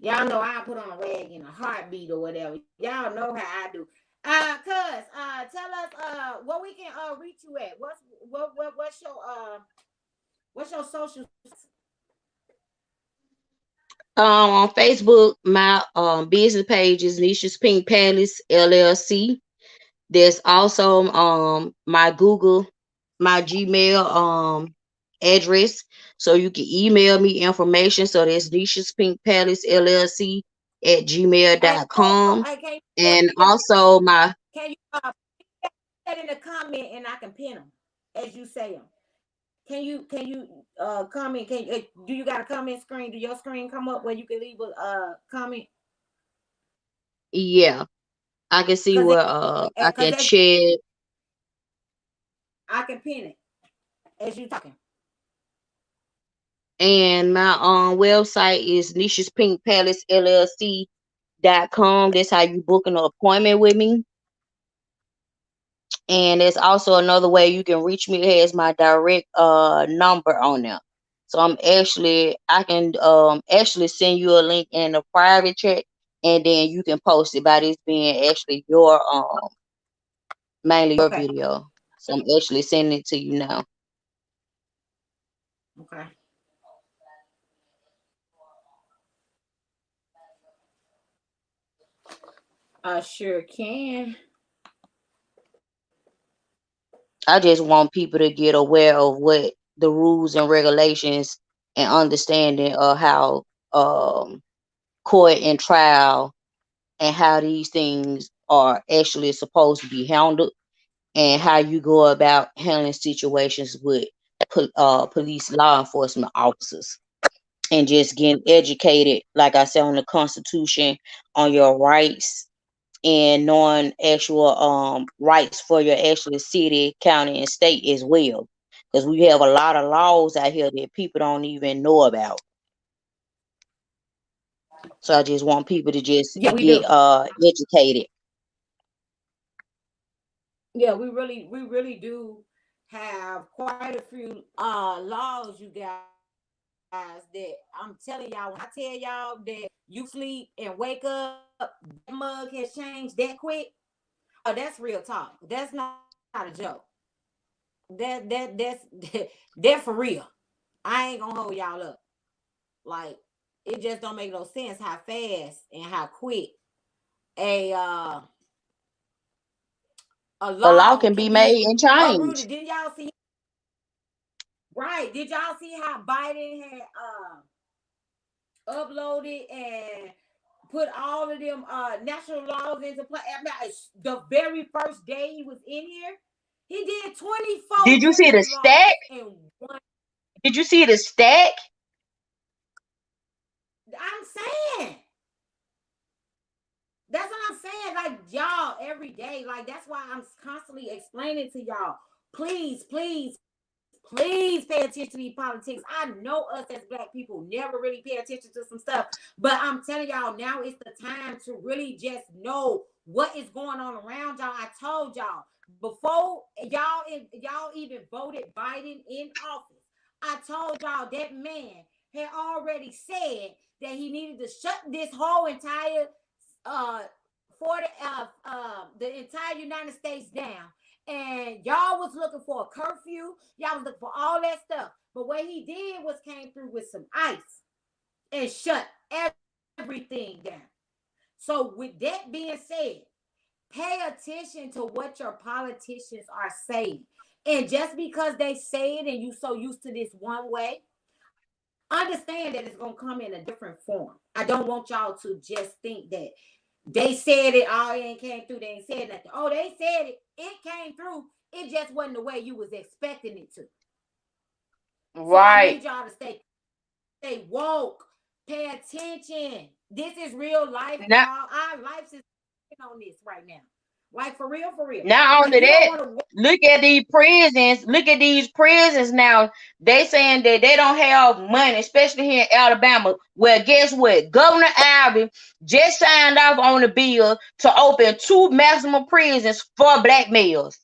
Y'all know I put on a rag in a heartbeat or whatever. Y'all know how I do. Cuz, tell us what we can reach you at. What's your social? On Facebook, my business page is Nisha's Pink Palace LLC. There's also my Google, my Gmail address, so you can email me information. So that's Nisha's Pink Palace LLC at Hey, gmail.com. hey, can you And also my can you put that in the comment and I can pin them as you say them. Can you comment? Do you got a comment screen? Do your screen come up where you can leave a comment? yeah, I can see Cause where I cause can share. I can pin it as you talking. And my website is Nisha's Pink Palace LLC.com. That's how you book an appointment with me. And there's also another way you can reach me. It has my direct number on there. So I can actually send you a link in a private chat, and then you can post it by this being actually your mainly your Okay. video. So I'm actually sending it to you now. Okay. I sure can. I just want people to get aware of what the rules and regulations and understanding of how um court and trial and how these things are actually supposed to be handled, and how you go about handling situations with police law enforcement officers, and just getting educated, like I said, on the Constitution, on your rights, and knowing actual rights for your actual city, county, and state as well. Because we have a lot of laws out here that people don't even know about. So I just want people to just Yeah, we get do. educated. Yeah, we really do have quite a few laws, you guys, that I'm telling y'all. When I tell y'all that you sleep and wake up, that mug has changed that quick. Oh, that's real talk. That's not a joke. That's that for real. I ain't gonna hold y'all up. Like, it just don't make no sense how fast and how quick a uh a A law law can can be made be and uprooted. changed. Didn't y'all see? Right? Did y'all see how Biden had uploaded and put all of them national laws into play? The very first day he was in here, he did 24 Did you see the different stack? laws in one. Did you see the stack? I'm saying. That's what I'm saying. Like, y'all, every day. Like, that's why I'm constantly explaining to y'all. Please, please, please pay attention to these politics. I know us as black people never really pay attention to some stuff. But I'm telling y'all, now it's the time to really just know what is going on around y'all. I told y'all before y'all even voted Biden in office. I told y'all that man had already said that he needed to shut this whole entire uh the entire United States down. And y'all was looking for a curfew. Y'all was looking for all that stuff. But what he did was came through with some ice and shut everything down. So with that being said, pay attention to what your politicians are saying. And just because they say it and you so used to this one way, understand that it's gonna come in a different form. I don't want y'all to just think that they said it, oh, it ain't came through, they ain't said nothing. Oh, they said it came through. It just wasn't the way you was expecting it to. So I Right. need y'all to stay woke, pay attention. This is real life, Not y'all. Our lives is on this right now. Like, for real, for real. not Like, only you don't that, want to. look at these prisons. Look at these prisons now. They saying that they don't have money, especially here in Alabama. Well, guess what? Governor Albie just signed off on a bill to open 2 maximum prisons for black males.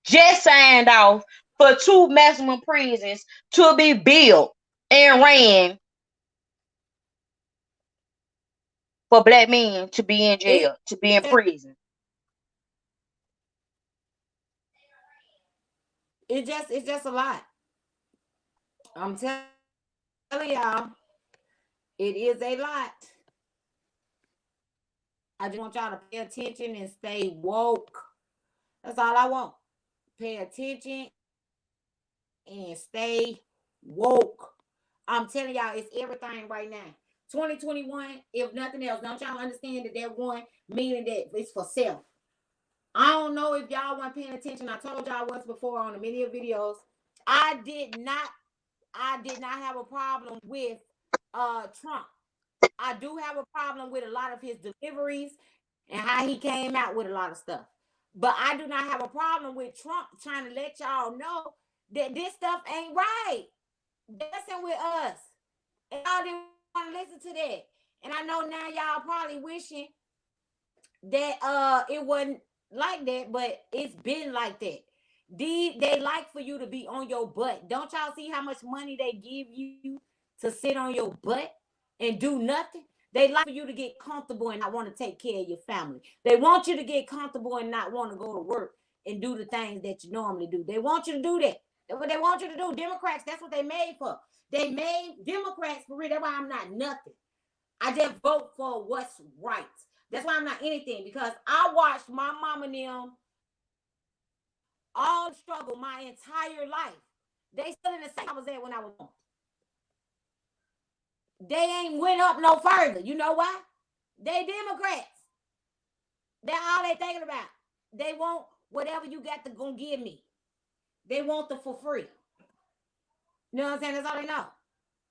Just signed off for 2 maximum prisons to be built and ran for black men to be in It jail, to be in prison. it's just a lot. I'm telling y'all, it is a lot. I just want y'all to pay attention and stay woke. That's all I want. Pay attention and stay woke. I'm telling y'all, it's everything right now. 2021, if nothing else, don't y'all understand that that one meaning that it's for self? I don't know if y'all weren't paying attention. I told y'all once before on the many videos. I did not I did not have a problem with Trump. I do have a problem with a lot of his deliveries and how he came out with a lot of stuff. But I do not have a problem with Trump trying to let y'all know that this stuff ain't right. Messing with us. And y'all didn't want to listen to that. And I know now y'all probably wishing that it wasn't like that, but it's been like that. They like for you to be on your butt. Don't y'all see how much money they give you to sit on your butt and do nothing? They like for you to get comfortable and not want to take care of your family. They want you to get comfortable and not want to go to work and do the things that you normally do. They want you to do that. That's what they want you to do. Democrats, that's what they made for. They made Democrats for real. That's why I'm not nothing. I just vote for what's right. That's why I'm not anything, because I watched my mama and them all struggle my entire life. They still in the same I was at when I was born. They ain't went up no further. You know why? They Democrats. That's all they thinking about. They want whatever you got to go give me. They want the for free. You know what I'm saying? That's all they know.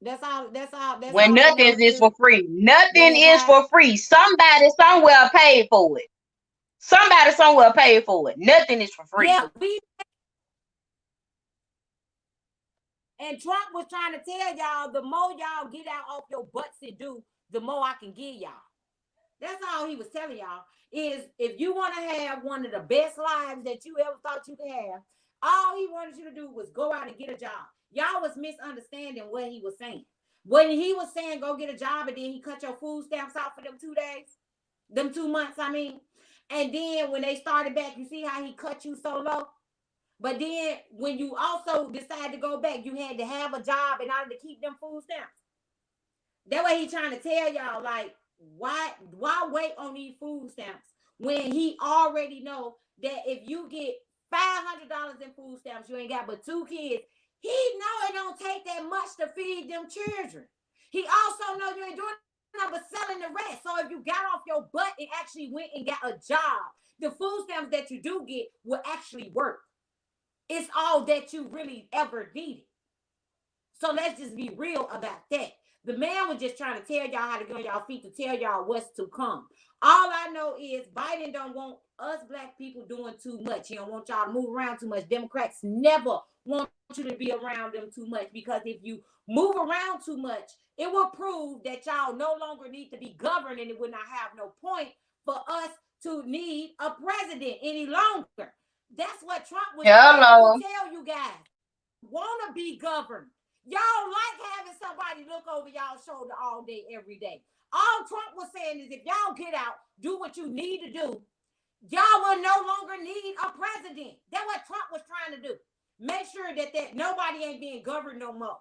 That's all. That's all. That's When all they nothing know to is do. for free. Nothing That's is how. for free. Somebody somewhere paid for it. Somebody somewhere paid for it. Nothing is for free. Yeah, we. And Trump was trying to tell y'all, the more y'all get out off your butts and do, the more I can give y'all. That's all he was telling y'all. Is if you want to have one of the best lives that you ever thought you could have, all he wanted you to do was go out and get a job. Y'all was misunderstanding what he was saying. When he was saying go get a job and then he cut your food stamps out for them 2 days, them 2 months, I mean. And then when they started back, you see how he cut you so low? But then when you also decide to go back, you had to have a job in order to keep them food stamps. That's what he trying to tell y'all. Like, why wait on these food stamps when he already know that if you get $500 in food stamps, you ain't got but 2 kids. He know it don't take that much to feed them children. He also know you ain't doing nothing but selling the rest. So if you got off your butt and actually went and got a job, the food stamps that you do get will actually work. It's all that you really ever needed. So let's just be real about that. The man was just trying to tell y'all how to get on y'all feet, to tell y'all what's to come. All I know is Biden don't want us black people doing too much. He don't want y'all to move around too much. Democrats never want you to be around them too much, because if you move around too much, it will prove that y'all no longer need to be governed, and it would not have no point for us to need a president any longer. That's what Trump was trying to Hello. tell you guys. Y'all want to be governed. Y'all like having somebody look over y'all shoulder all day, every day. All Trump was saying is if y'all get out, do what you need to do, y'all will no longer need a president. That's what Trump was trying to do. Make sure that nobody ain't being governed no more.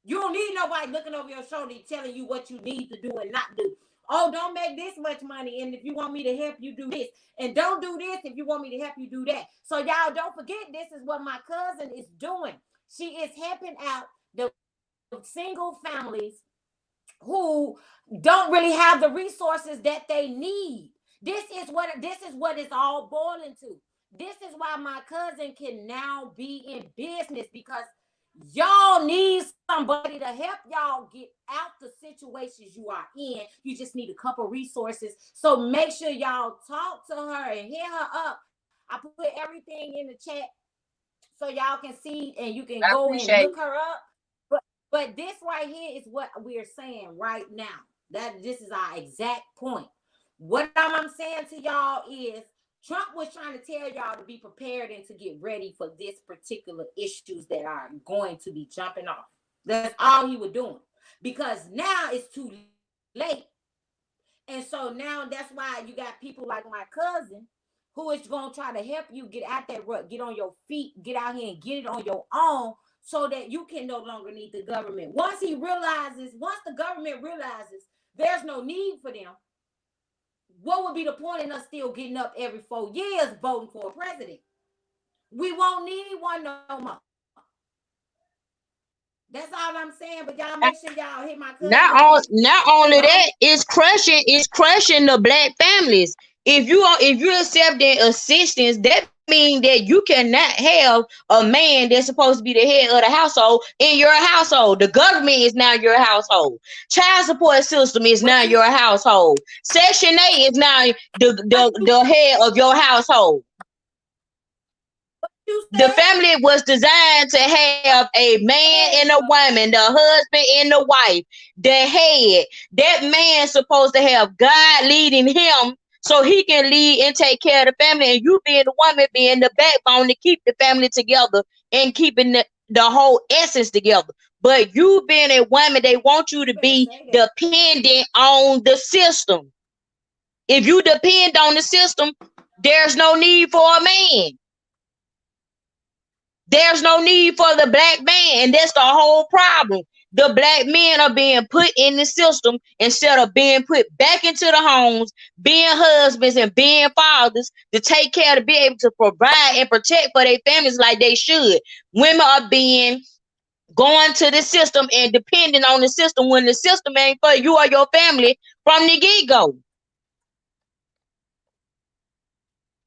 You don't need nobody looking over your shoulder telling you what you need to do and not do. Oh, don't make this much money, and if you want me to help you do this, and don't do this if you want me to help you do that. So y'all don't forget, this is what my cousin is doing. She is helping out the single families who don't really have the resources that they need. This is what it's all boiling to. This is why my cousin can now be in business, because y'all need somebody to help y'all get out the situations you are in. You just need a couple resources. So make sure y'all talk to her and hit her up. I put everything in the chat so y'all can see and you can I go and appreciate look it. her up. But this right here is what we're saying right now. That this is our exact point. What I'm saying to y'all is Trump was trying to tell y'all to be prepared and to get ready for this particular issues that are going to be jumping off. That's all he was doing. Because now it's too late. And so now that's why you got people like my cousin who is going to try to help you get out that rut, get on your feet, get out here and get it on your own, so that you can no longer need the government. Once the government realizes there's no need for them, what would be the point in us still getting up every 4 years voting for a president? We won't need one no more. That's all I'm saying. But y'all make sure y'all hit my cousin up. Not only Huh? that, it's crushing the black families. If you accepting assistance, that means that you cannot have a man that's supposed to be the head of the household in your household. The government is now your household. Child support system is What now you your household. Section 8 is now the, what the, the head of your household. you The said? family was designed to have a man There and you a go. woman, the husband and the wife, the head. That man supposed to have God leading him so he can lead and take care of the family, and you being the woman being the backbone to keep the family together and keeping the whole essence together. But you being a woman, they want you You to better be say that. dependent on the system. If you depend on the system, there's no need for a man. There's no need for the black man, and that's the whole problem. the black men are being put in the system instead of being put back into the homes, being husbands and being fathers to take care, to be able to provide and protect for their families like they should. Women are being going to the system and depending on the system when the system ain't for you or your family from the get-go.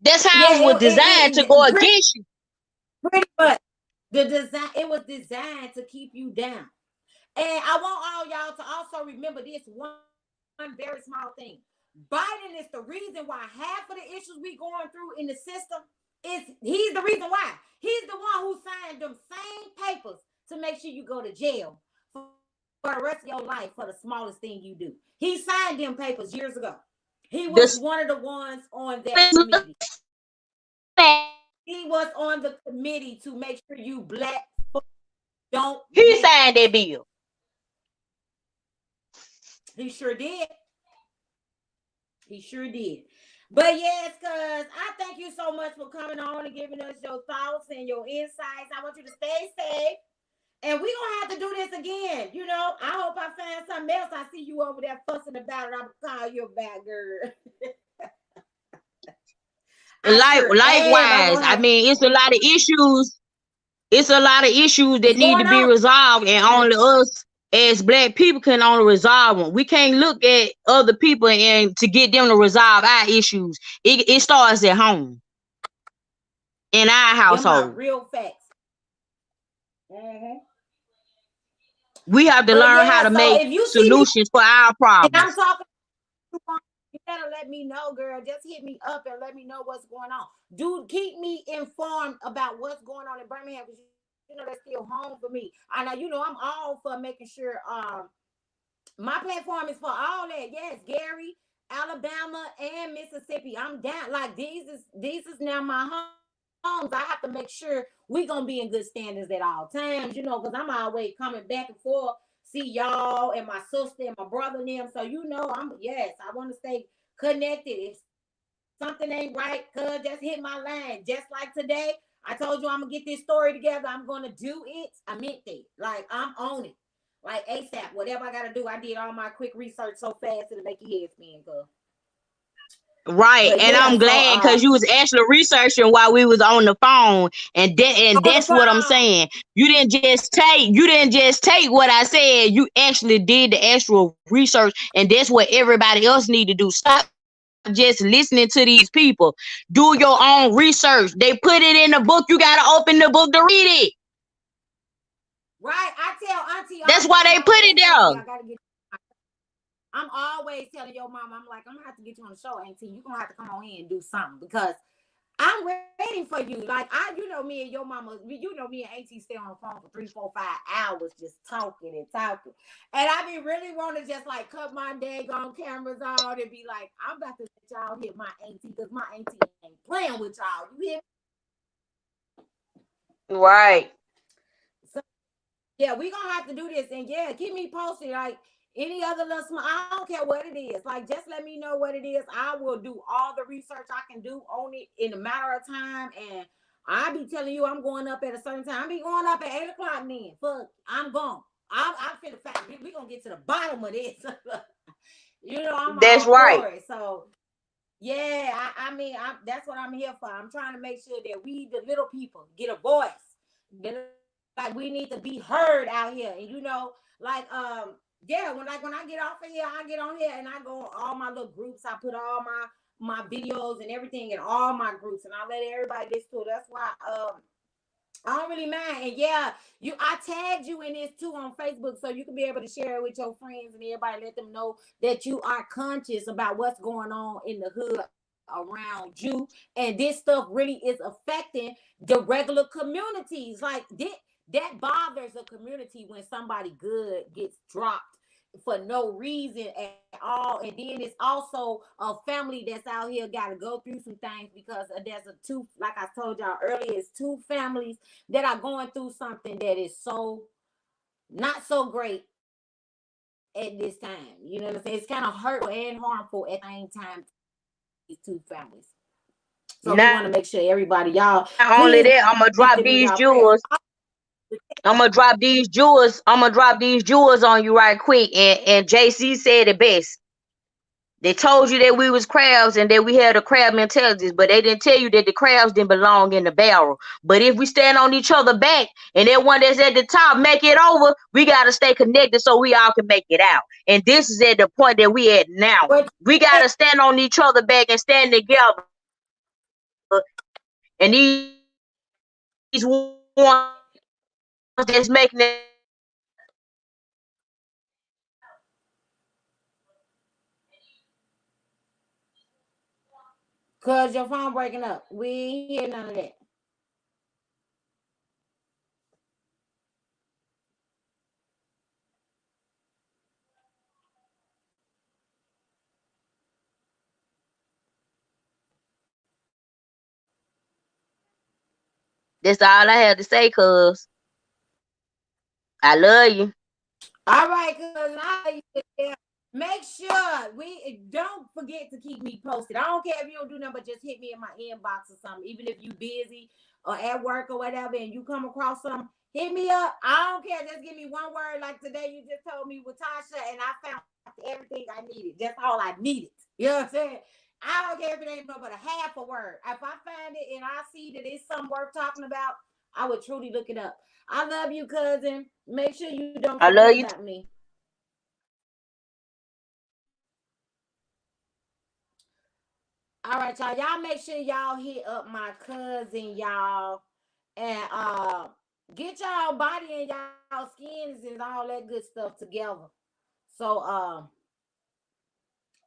That's how it Yeah, was designed to go against you. pretty much. The design, it was designed to keep you down. And I want all y'all to also remember this one very small thing. Biden is the reason why half of the issues we going through in the system he's the reason why. He's the one who signed them same papers to make sure you go to jail for the rest of your life for the smallest thing you do. He signed them papers years ago. He was one The of the ones on that committee. He was on the committee to make sure you black folks don't he make. signed that bill. He sure did. He sure did. But yes, cuz I thank you so much for coming on and giving us your thoughts and your insights. I want you to stay safe. And we're gonna have to do this again. You know, I hope I find something else. I see you over there fussing about it. I'm gonna call you a bad girl. I sure am. I'm Likewise, gonna I have mean, it's a lot of issues. It's a lot of issues that what's need to going be on. resolved, and only us as black people can only resolve them. We can't look at other people and to get them to resolve our issues. It starts at home, in our Them are household. real facts. Mm-hmm. We have to But learn how yeah, to so make if you see me solutions for our and I'm problems. talking, you better let me know, girl. Just hit me up and let me know what's going on. Dude, keep me informed about what's going on in Birmingham because you know that's still home for me. I know you know I'm all for making sure my platform is for all that. Yes, Gary, Alabama, and Mississippi. I'm down. Like these is now my homes. I have to make sure we gonna be in good standards at all times, you know, because I'm always coming back and forth. See y'all and my sister and my brother and them. So you know, I want to stay connected. If something ain't right, cuz just hit my line. Just like today, I told you I'm gonna get this story together. I'm gonna do it. I meant that. Like I'm on it. Like ASAP. Whatever I gotta do, I did all my quick research so fast it'll make your head spin, girl. Right, But and yeah, I'm so glad because you was actually researching while we was on the phone, and on the that's what I'm phone. saying. You didn't just take what I said. You actually did the actual research, and that's what everybody else need to do. Stop just listening to these people. Do your own research. They put it in the book. You gotta open the book to read it. Right. I tell Auntie all That's the why time, they like, put yes, it Auntie, there. I gotta get. I'm always telling your mom, I'm like, I'm gonna have to get you on the show, Auntie. You're gonna have to come on here and do something because I'm waiting for you. Like you know me and your mama, you know me and Auntie stay on the phone for 3, 4, 5 hours just talking and talking. And I be really want to just like cut my daggone cameras on and be like, I'm about to let y'all hit my Auntie because my Auntie ain't playing with y'all. You hear me? Right. So yeah, we gonna have to do this, and yeah, keep me posted. Like any other little small, I don't care what it is. Like just let me know what it is. I will do all the research I can do on it in a matter of time, and I be telling you I'm going up at a certain time. I be going up at 8 o'clock. Then fuck, I'm gone. I'm finna fact. We gonna get to the bottom of this. You know I'm That's all right. for it. So yeah, I mean that's what I'm here for. I'm trying to make sure that we the little people get a voice. Like we need to be heard out here. And you know, like yeah, when I get off of here, I get on here and I go on all my little groups. I put all my videos and everything in all my groups and I let everybody listen to it. That's why I don't really mind. And yeah, I tagged you in this too on Facebook so you can be able to share it with your friends and everybody, let them know that you are conscious about what's going on in the hood around you. And this stuff really is affecting the regular communities. Like that bothers a community when somebody good gets dropped for no reason at all. And then it's also a family that's out here got to go through some things because there's a two, like I told y'all earlier, it's two families that are going through something that is so not so great at this time. You know what I'm saying? It's kind of hurtful and harmful at the same time to these two families. So we want to make Not sure only everybody, that, y'all, I'm gonna drop please these keep them in y'all jewels. prayers. I'm gonna drop these jewels. I'm gonna drop these jewels on you right quick. And JC said it best. They told you that we was crabs and that we had a crab mentality, but they didn't tell you that the crabs didn't belong in the barrel. But if we stand on each other back and that one that's at the top make it over, we gotta stay connected so we all can make it out. And this is at the point that we at now. What We you gotta stand on each other back and stand together. And these ones that's making it seem like we ain't got no power, we got power. We just gotta stand together and make it out. cause your phone breaking up. We ain't hear none of that. That's all I had to say, cuz I love you. All right, cousin. I love you. Yeah. Make sure we don't forget to keep me posted. I don't care if you don't do nothing, but just hit me in my inbox or something. Even if you busy or at work or whatever, and you come across something, hit me up. I don't care. Just give me one word. Like today, you just told me with Tasha, and I found everything I needed. That's all I needed. You know what I'm saying? I don't care if it ain't but a half a word. If I find it and I see that it's something worth talking about, I would truly look it up. I love you, cousin. Make sure you don't I forget love you about too. me. All right, y'all. Y'all make sure y'all hit up my cousin, y'all, and get y'all body and y'all skins and all that good stuff together. So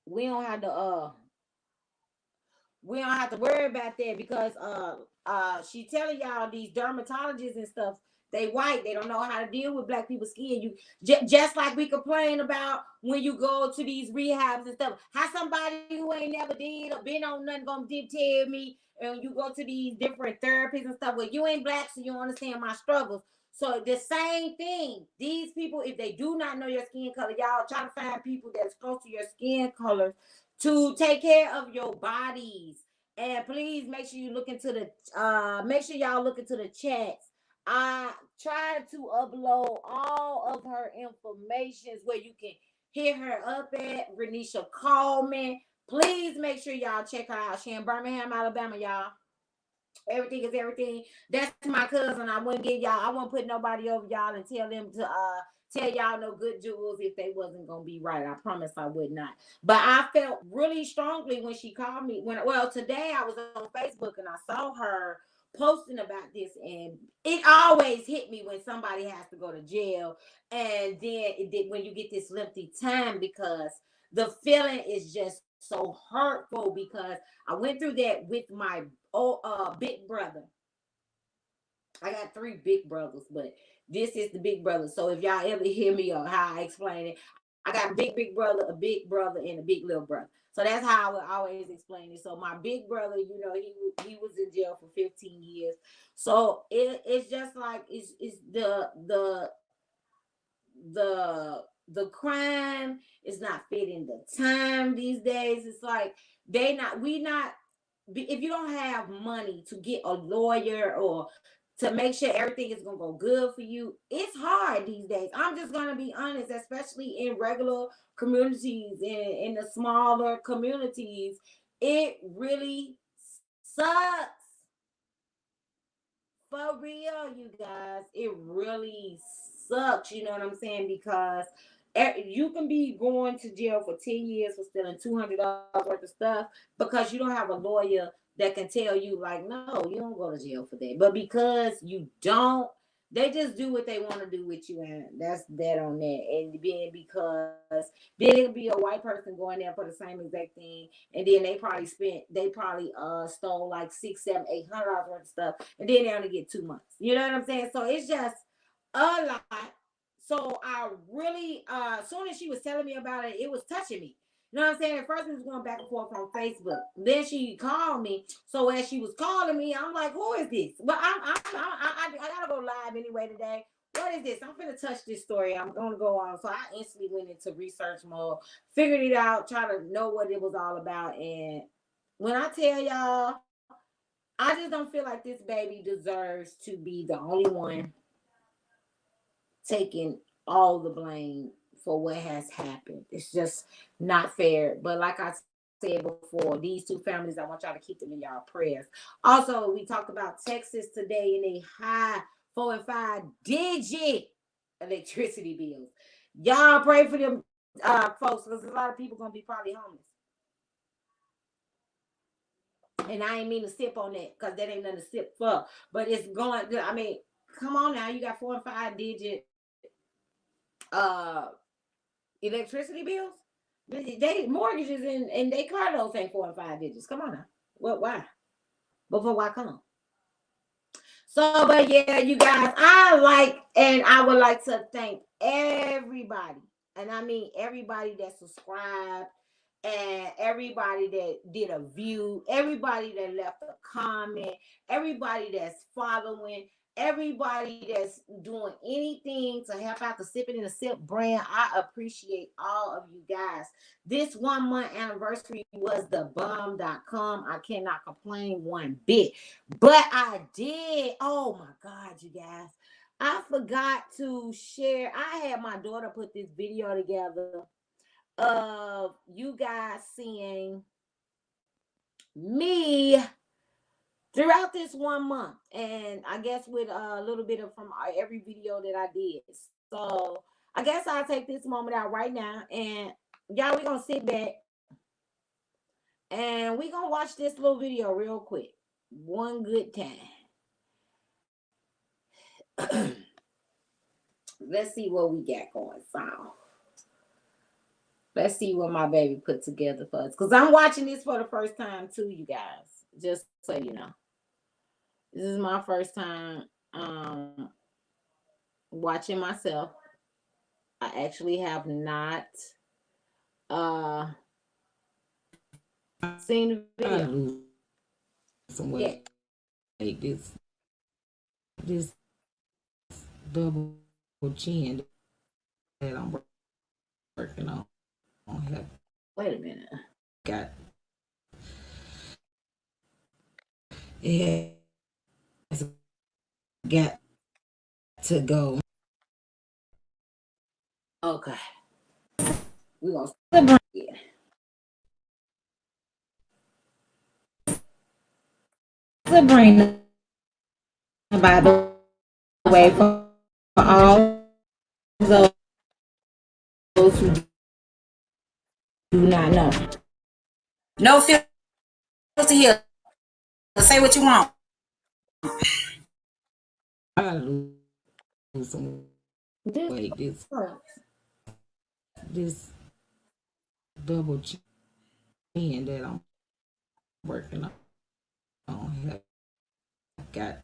we don't have to we don't have to worry about that because she telling y'all these dermatologists and stuff, they white, they don't know how to deal with black people's skin. You just like we complain about when you go to these rehabs and stuff, how somebody who ain't never did or been on nothing gonna tell me, and you go to these different therapies and stuff, well, you ain't black, so you don't understand my struggles. So the same thing, these people, if they do not know your skin color, y'all try to find people that's close to your skin color to take care of your bodies. And please make sure you look into the make sure y'all look into the chats. I tried to upload all of her informations where you can hit her up at Renisha Coleman. Please make sure y'all check her out. She in Birmingham, Alabama, y'all. Everything is everything. That's my cousin. I wouldn't give y'all. I wouldn't put nobody over y'all and tell them to tell y'all no good jewels if they wasn't gonna be right. I promise I would not. But I felt really strongly when she called me. When well today I was on Facebook and I saw her posting about this, and it always hit me when somebody has to go to jail, and then it did when you get this lengthy time because the feeling is just so hurtful because I went through that with my big brother. I got three big brothers, but this is the big brother. So if y'all ever hear me or how I explain it, I got a big brother, a big brother, and a big little brother. So that's how I would always explain it. So my big brother, he was in jail for 15 years. So it's just like it's the crime is not fitting the time these days. It's like they not we not if you don't have money to get a lawyer or to make sure everything is gonna go good for you, it's hard these days. I'm just gonna be honest, especially in regular communities, in the smaller communities, it really sucks. For real, you guys, it really sucks. You know what I'm saying? Because you can be going to jail for 10 years for stealing $200 worth of stuff because you don't have a lawyer that can tell you, like, no, you don't go to jail for that. But because you don't, they just do what they want to do with you, and that's that on that. And being because then it'll be a white person going there for the same exact thing, and then they probably stole like six, seven, $800 worth of stuff, and then they only get 2 months. You know what I'm saying? So it's just a lot. So I really, as soon as she was telling me about it, it was touching me. You know what I'm saying? At first, we was going back and forth on Facebook. Then she called me. So as she was calling me, I'm like, "Who is this?" But I gotta go live anyway today. What is this? I'm gonna touch this story. I'm gonna go on. So I instantly went into research mode, figured it out, try to know what it was all about. And when I tell y'all, I just don't feel like this baby deserves to be the only one. taking all the blame for what has happened. It's just not fair. But like I said before, these two families, I want y'all to keep them in y'all prayers. Also, we talked about Texas today and they high 4 and 5 digit electricity bills. Y'all pray for them folks, because a lot of people gonna be probably homeless. And I ain't mean to sip on that because that ain't nothing to sip for. But it's going. I mean, come on now. You got 4 and 5 digit uh electricity bills. They mortgages and they car notes ain't 4 and 5 digits. Come on now. What? Why? Before why come? So, but yeah, you guys, I like and I would like to thank everybody, and I mean everybody that subscribed, and everybody that did a view, everybody that left a comment, everybody that's following, everybody that's doing anything to help out the Sipping in the Sip brand. I appreciate all of you guys. This 1 month anniversary was the bomb.com. I cannot complain one bit. But I did. Oh my God, you guys. I forgot to share. I had my daughter put this video together of you guys seeing me throughout this 1 month, and I guess with a little bit of from every video that I did. So I guess I'll take this moment out right now, and y'all, we're gonna sit back and we're gonna watch this little video real quick, one good time. Let's see what we got going on. Let's see what my baby put together for us, because I'm watching this for the first time too, you guys, just so you know. This is my first time watching myself. I actually have not seen the video. Some way. Yeah. This double chin that I'm working on. Wait a minute. Got it has got to go. Okay. We're gonna celebrate it. Sabrina, by the way, for all those who do not know. No filter here. Say what you want. I gotta lose some weight. This double chin that I'm working on. Have got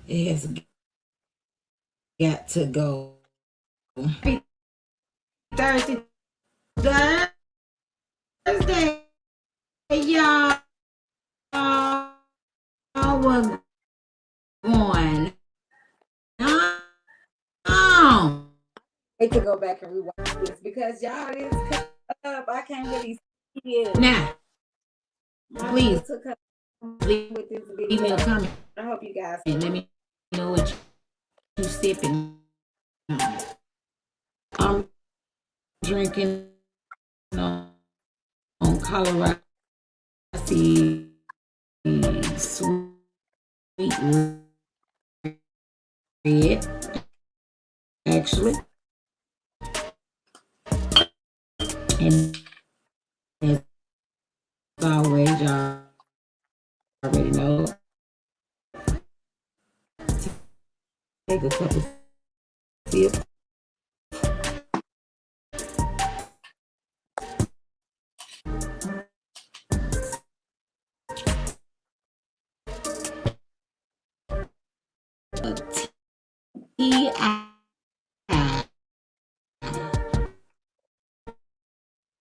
it has got to go. Thursday, y'all were going on. I to go back and rewatch this because y'all is cut up. I can't really see it now. Please leave with this video. Leave me a comment. I hope you guys and let me know what you sipping. I'm drinking on Colorado sweet red, actually, and as always, y'all already know. Take a couple sips. T.I.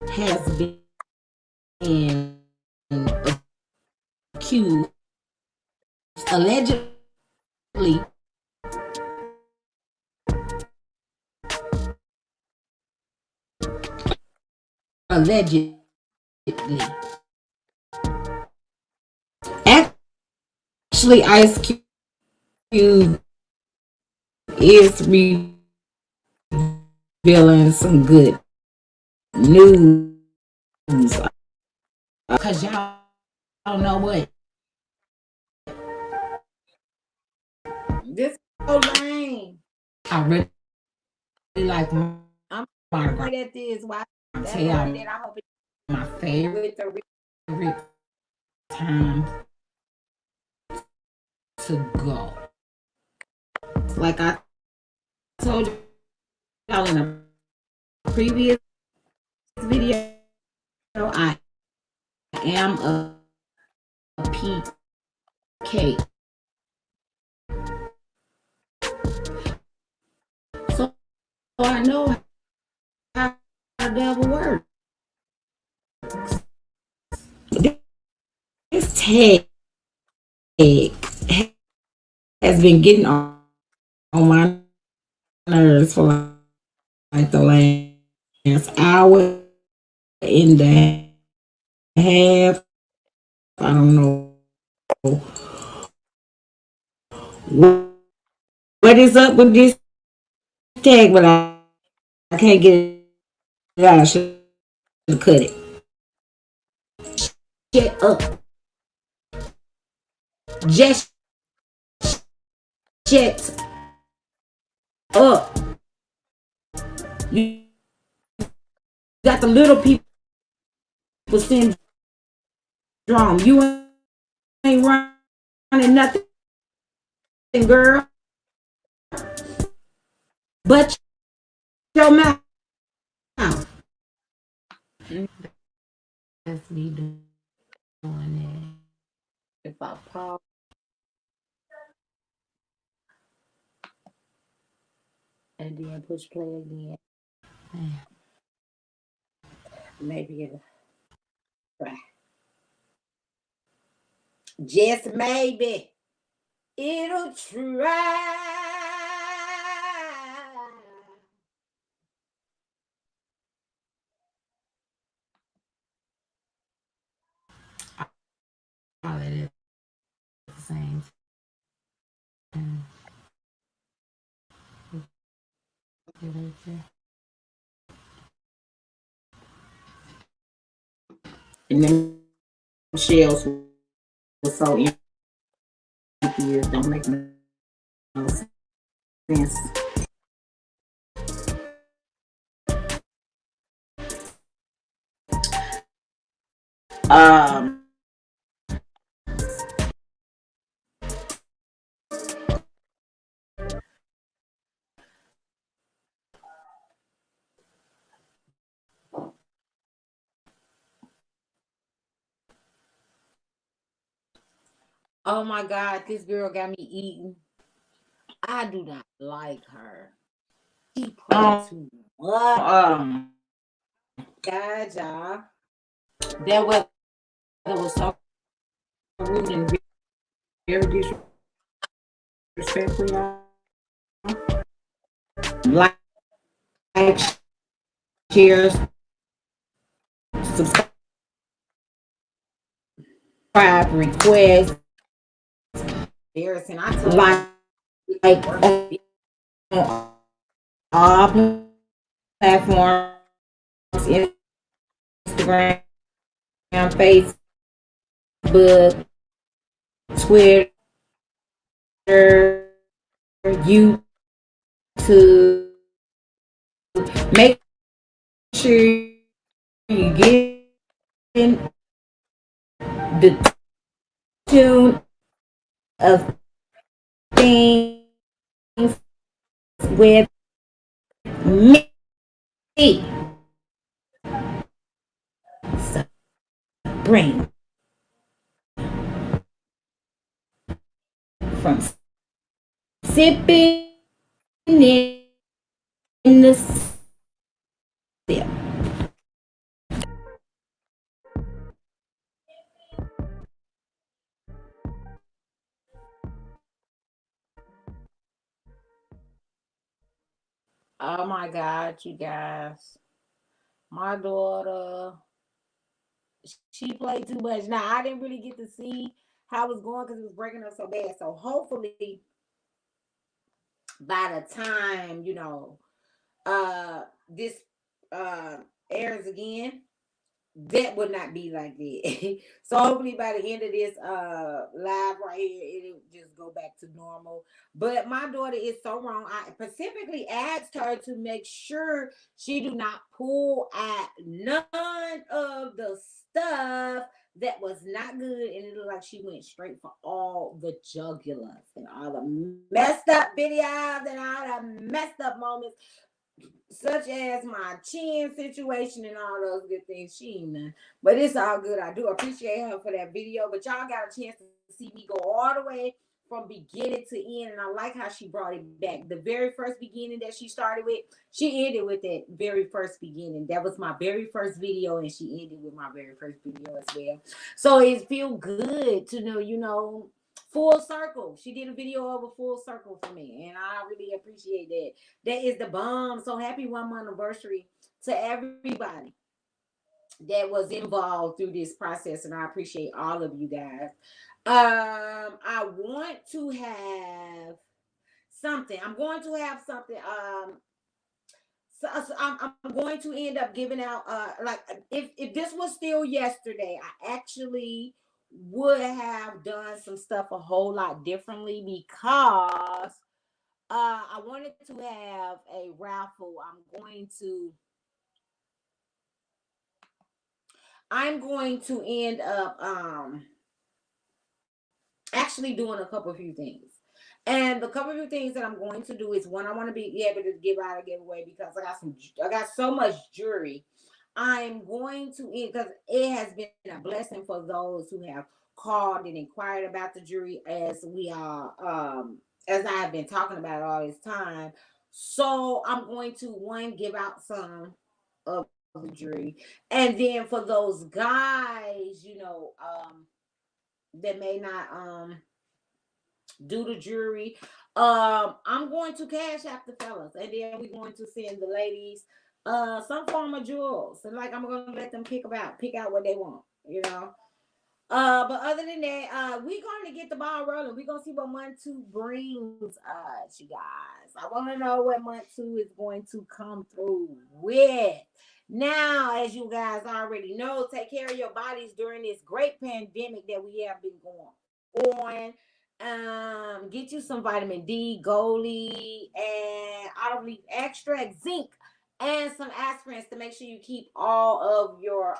has been accused, allegedly, actually, Ice Cube is revealing some good news. Cause y'all don't know what. This is so lame. I really like I'm great at this. Why? That's why that I hope it's my favorite time to go. Like I told y'all in a previous video, I am a PK. So I know how the devil works. This tag has been getting on my nerves for like the last hour and a half. I don't know what is up with this tag, but I can't get it out. I should cut it. Shut up. Just shut up. You got the little people syndrome. You ain't running nothing, girl. But your mouth. That's me doing that. If I pause and then push play again, maybe it'll try. Just maybe it'll try. All it is the same thing. And then shells were so empty, it don't make no sense. Um, oh my God, this girl got me eating. I do not like her. She plays too much. God, y'all. That was so rude and very disrespectful, y'all. Like, share, subscribe, request. Embarrassing. I told like on all platforms, Instagram, Facebook, Twitter, YouTube. Make sure you get in the tune of things with me. So bring from sipping in the sip. Oh my God, you guys. My daughter, she played too much. Now, I didn't really get to see how it was going because it was breaking up so bad. So, hopefully, by the time, this uh airs again, that would not be like that. So hopefully by the end of this live right here, it'll just go back to normal. But my daughter is so wrong. I specifically asked her to make sure she do not pull at none of the stuff that was not good, and it looked like she went straight for all the jugulars and all the messed up videos and all the messed up moments, such as my chin situation and all those good things. She ain't none. But it's all good. I do appreciate her for that video. But y'all got a chance to see me go all the way from beginning to end. And I like how she brought it back. The very first beginning that she started with, she ended with that very first beginning. That was my very first video, and she ended with my very first video as well. So it feels good to know, full circle. She did a video of a full circle for me, and I really appreciate that. That is the bomb. So happy 1 month anniversary to everybody that was involved through this process, and I appreciate all of you guys. I want to have something. I'm going to have something. So I'm going to end up giving out like if this was still yesterday, I actually would have done some stuff a whole lot differently because I wanted to have a raffle. I'm going to end up actually doing a couple of few things. And the couple of things that I'm going to do is one, I want to be able to give out a giveaway because I got so much jewelry. I'm going to end because it has been a blessing for those who have called and inquired about the jewelry as I have been talking about it all this time. So I'm going to one give out some of the jewelry, and then for those guys, that may not do the jewelry. I'm going to cash out the fellas, and then we're going to send the ladies some form of jewels. And like I'm gonna let them pick out what they want. But other than that, we're going to get the ball rolling. We're gonna see what month two brings us, you guys. I want to know what month two is going to come through with. Now, as you guys already know, take care of your bodies during this great pandemic that we have been going on. Get you some vitamin D, Goalie, and olive leaf extract, zinc, and some aspirins to make sure you keep all of your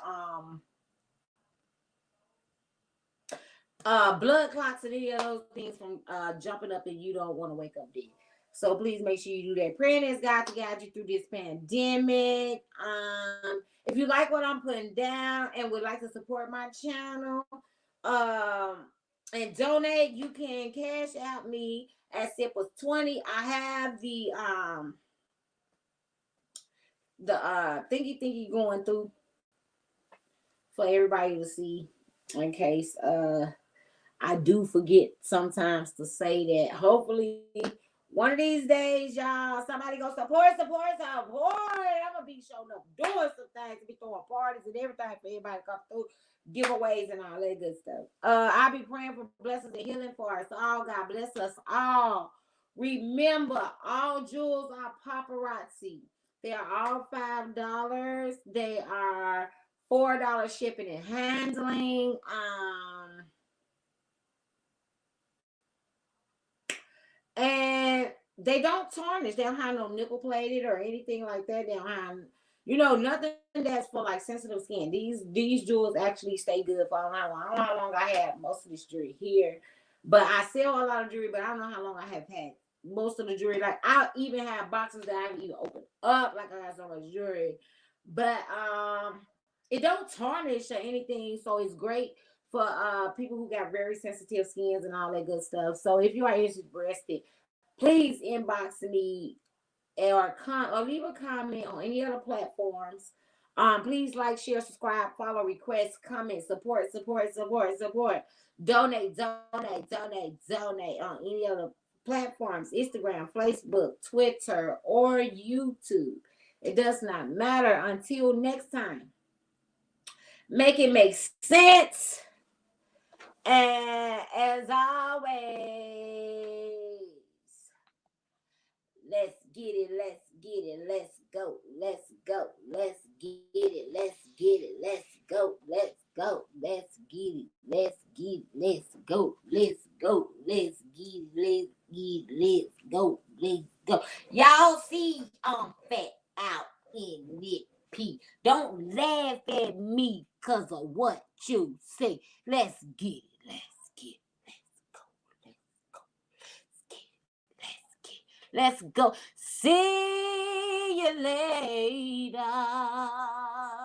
blood clots and any of those things from jumping up, and you don't want to wake up dead. So please make sure you do that. Praying as God to guide you through this pandemic. If you like what I'm putting down and would like to support my channel, and donate, you can cash out me at simple 20. I have the thingy going through for everybody to see in case I do forget sometimes to say that. Hopefully, one of these days, y'all, somebody go support. I'm gonna be showing up doing some things, be throwing parties and everything for everybody to come through, giveaways and all that good stuff. I'll be praying for blessings and healing for us all. God bless us all. Remember, all jewels are paparazzi. They are all $5. They are $4 shipping and handling. And they don't tarnish. They don't have no nickel plated or anything like that. They don't have, nothing that's for like sensitive skin. These jewels actually stay good for a long. I don't know how long I have most of this jewelry here, but I sell a lot of jewelry. But I don't know how long I have had most of the jewelry. Like I even have boxes that I haven't even opened up. Like I got so much jewelry, but it don't tarnish or anything. So it's great for people who got very sensitive skins and all that good stuff. So if you are interested, please inbox me or leave a comment on any other platforms. Please like, share, subscribe, follow, request, comment, support. Donate on any other platforms: Instagram, Facebook, Twitter, or YouTube. It does not matter. Until next time, make it make sense. And as always, Let's get it. Let's get it. Let's go. Let's go. Let's get it. Let's get it. Let's go. Let's go. Let's get it. Let's get it. Let's go. Let's go. Let's get it. Let's get it. Let's go. Let's go. Y'all see I'm fat out in it. P. Don't laugh at me because of what you say. Let's get it. Let's get it. Let's go. See you later.